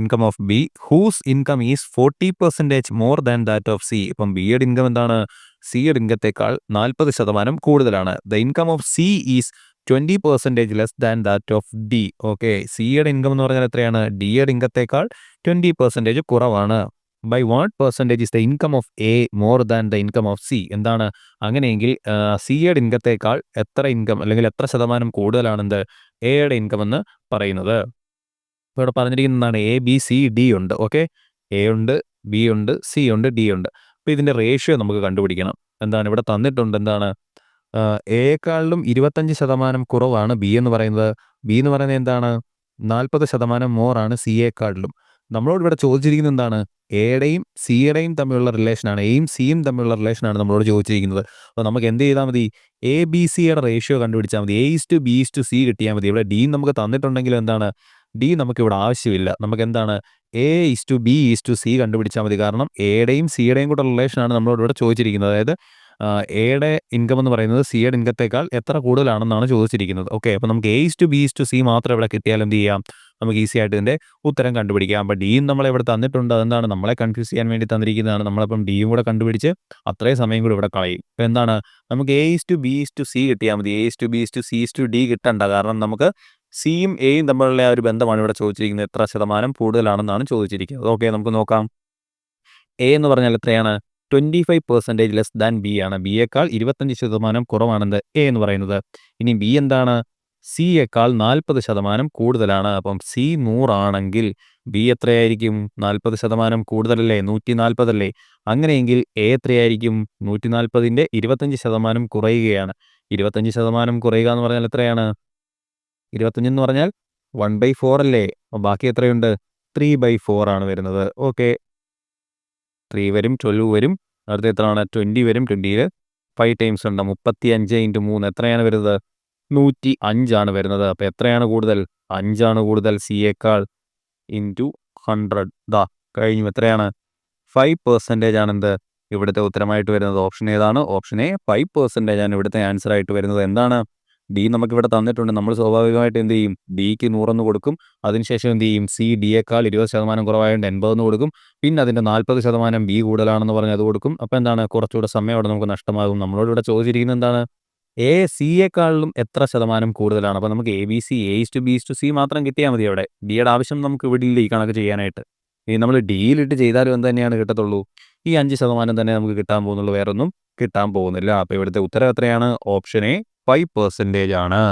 Income of B whose income is 40% more than that of C. ഇപ്പം ബിയുടെ ഇൻകം എന്താണ്? സിയുടെ ഇൻകത്തേക്കാൾ 40% കൂടുതലാണ്. The income of C is 20% less than that of D. Okay, സിയുടെ ഇൻകം എന്ന് പറഞ്ഞാൽ എത്രയാണ്? ഡിയുടെ ഇൻകത്തേക്കാൾ 20% കുറവാണ്. By what percentage is the income of A more than the income of C? എന്താണ്? അങ്ങനെയെങ്കിൽ സിയുടെ ഇൻകത്തേക്കാൾ എത്ര ഇൻകം അല്ലെങ്കിൽ എത്ര ശതമാനം കൂടുതലാണെന്ത്? എയുടെ ഇൻകം എന്ന് പറയുന്നത്. ഇപ്പോൾ ഇവിടെ പറഞ്ഞിരിക്കുന്നതാണ് എ ബി സി ഡി ഉണ്ട്. ഓക്കെ, എ ഉണ്ട്, ബി ഉണ്ട്, സി ഉണ്ട്, ഡി ഉണ്ട്. അപ്പോൾ ഇതിൻ്റെ റേഷ്യോ നമുക്ക് കണ്ടുപിടിക്കണം. എന്താണ് ഇവിടെ തന്നിട്ടുണ്ട്, എന്താണ് എയേക്കാളിലും 25% കുറവാണ് ബി എന്ന് പറയുന്നത്. ബി എന്ന് പറയുന്നത് എന്താണ് 40% മോറാണ് സിയേക്കാളിലും. നമ്മളോട് ഇവിടെ ചോദിച്ചിരിക്കുന്നത് എന്താണ് എയുടെയും സിയുടെയും തമ്മിലുള്ള റിലേഷനാണ്, എയും സിയും തമ്മിലുള്ള റിലേഷനാണ് നമ്മളോട് ചോദിച്ചിരിക്കുന്നത്. അപ്പോൾ നമുക്ക് എന്ത് ചെയ്താൽ മതി, എ ബി സിയുടെ റേഷ്യോ കണ്ടുപിടിച്ചാൽ മതി. A:B:C കിട്ടിയാൽ മതി. ഇവിടെ ഡി നമുക്ക് തന്നിട്ടുണ്ടെങ്കിലും എന്താണ് ഡി നമുക്കിവിടെ ആവശ്യമില്ല. നമുക്ക് എന്താണ് A:B:C കണ്ടുപിടിച്ചാൽ മതി. കാരണം എയുടെയും സിയുടെയും കൂടെ റിലേഷനാണ് നമ്മളോട് ഇവിടെ ചോദിച്ചിരിക്കുന്നത്. അതായത് എയുടെ ഇൻകം എന്ന് പറയുന്നത് സിയുടെ ഇൻകത്തേക്കാൾ എത്ര കൂടുതലാണെന്നാണ് ചോദിച്ചിരിക്കുന്നത്. ഓക്കെ, അപ്പോൾ നമുക്ക് A:B:C മാത്രം ഇവിടെ കിട്ടിയാൽ എന്ത് ചെയ്യാം, നമുക്ക് ഈസി ആയിട്ട് ഇതിൻ്റെ ഉത്തരം കണ്ടുപിടിക്കാം. അപ്പോൾ ഡിയും നമ്മളെ ഇവിടെ തന്നിട്ടുണ്ട്. അതെന്താണ് നമ്മളെ കൺഫ്യൂസ് ചെയ്യാൻ വേണ്ടി തന്നിരിക്കുന്നതാണ്. നമ്മളപ്പം ഡിയും കൂടെ കണ്ടുപിടിച്ച് അത്രയും സമയം കൂടി ഇവിടെ കളയും. അപ്പോൾ എന്താണ് നമുക്ക് A:B:C കിട്ടിയാൽ മതി. A:B:C കിട്ടണ്ട. കാരണം നമുക്ക് സിയും എയും തമ്മിലുള്ള ആ ഒരു ബന്ധമാണ് ഇവിടെ ചോദിച്ചിരിക്കുന്നത്. എത്ര ശതമാനം കൂടുതലാണെന്നാണ് ചോദിച്ചിരിക്കുന്നത്. ഓക്കെ, നമുക്ക് നോക്കാം. എ എന്ന് പറഞ്ഞാൽ എത്രയാണ് 25% ലെസ് ദാൻ ബി ആണ്. ബിയേക്കാൾ 25% കുറവാണെന്ത് എ എന്ന് പറയുന്നത്. ഇനി ബി എന്താണ് സിയേക്കാൾ 40% കൂടുതലാണ്. അപ്പം സി 100 ആണെങ്കിൽ ബി എത്രയായിരിക്കും 40% കൂടുതലല്ലേ, 140 അല്ലേ. അങ്ങനെയെങ്കിൽ എ എത്രയായിരിക്കും 140ൻ്റെ 25% കുറയുകയാണ്. 25% കുറയുക എന്ന് പറഞ്ഞാൽ എത്രയാണ് 25 എന്ന് പറഞ്ഞാൽ 1/4 അല്ലേ. അപ്പോൾ ബാക്കി എത്രയുണ്ട് 3/4 ആണ് വരുന്നത്. ഓക്കെ, 3 വരും, 12 വരും, അടുത്ത എത്രയാണ് 20 വരും. 20ൽ 5 ടൈംസ് ഉണ്ട്. 35 × 3 എത്രയാണ് വരുന്നത് 105 ആണ് വരുന്നത്. അപ്പോൾ എത്രയാണ് കൂടുതൽ 5 ആണ് കൂടുതൽ സിയേക്കാൾ ഇൻറ്റു 100. ദാ കഴിഞ്ഞു. എത്രയാണ് 5% ആണ് എന്ത് ഇവിടുത്തെ ഉത്തരമായിട്ട് വരുന്നത്. ഓപ്ഷൻ ഏതാണ്, ഓപ്ഷൻ എ 5% ആണ് ഇവിടുത്തെ ആൻസർ ആയിട്ട് വരുന്നത്. എന്താണ് ഡി നമുക്കിവിടെ തന്നിട്ടുണ്ട്. നമ്മൾ സ്വാഭാവികമായിട്ട് എന്ത് ചെയ്യും, ഡിക്ക് 100 കൊടുക്കും. അതിനുശേഷം എന്ത് ചെയ്യും, സി ഡിയേക്കാൾ 20% കുറവായതുകൊണ്ട് 80 കൊടുക്കും. പിന്നെ അതിൻ്റെ 40% ബി കൂടുതലാണെന്ന് പറഞ്ഞ് അത് കൊടുക്കും. അപ്പോൾ എന്താണ് കുറച്ചുകൂടെ സമയം അവിടെ നമുക്ക് നഷ്ടമാകും. നമ്മളോട് ഇവിടെ ചോദിച്ചിരിക്കുന്നത് എന്താണ് എ സിയേക്കാളിലും എത്ര ശതമാനം കൂടുതലാണ്. അപ്പോൾ നമുക്ക് ABC A:B:C മാത്രം കിട്ടിയാൽ മതി. അവിടെ ഡിയുടെ ആവശ്യം നമുക്ക് ഇവിടെ ഇല്ല ഈ കണക്ക് ചെയ്യാനായിട്ട്. ഇനി നമ്മൾ ഡിയിലിട്ട് ചെയ്താലും എന്ത് തന്നെയാണ് കിട്ടത്തുള്ളൂ, ഈ 5% തന്നെ നമുക്ക് കിട്ടാൻ പോകുന്നുള്ളൂ, വേറൊന്നും കിട്ടാൻ പോകുന്നില്ല. അപ്പോൾ ഇവിടുത്തെ ഉത്തരം എത്രയാണ്, ഓപ്ഷൻ എ 5% ആണ്.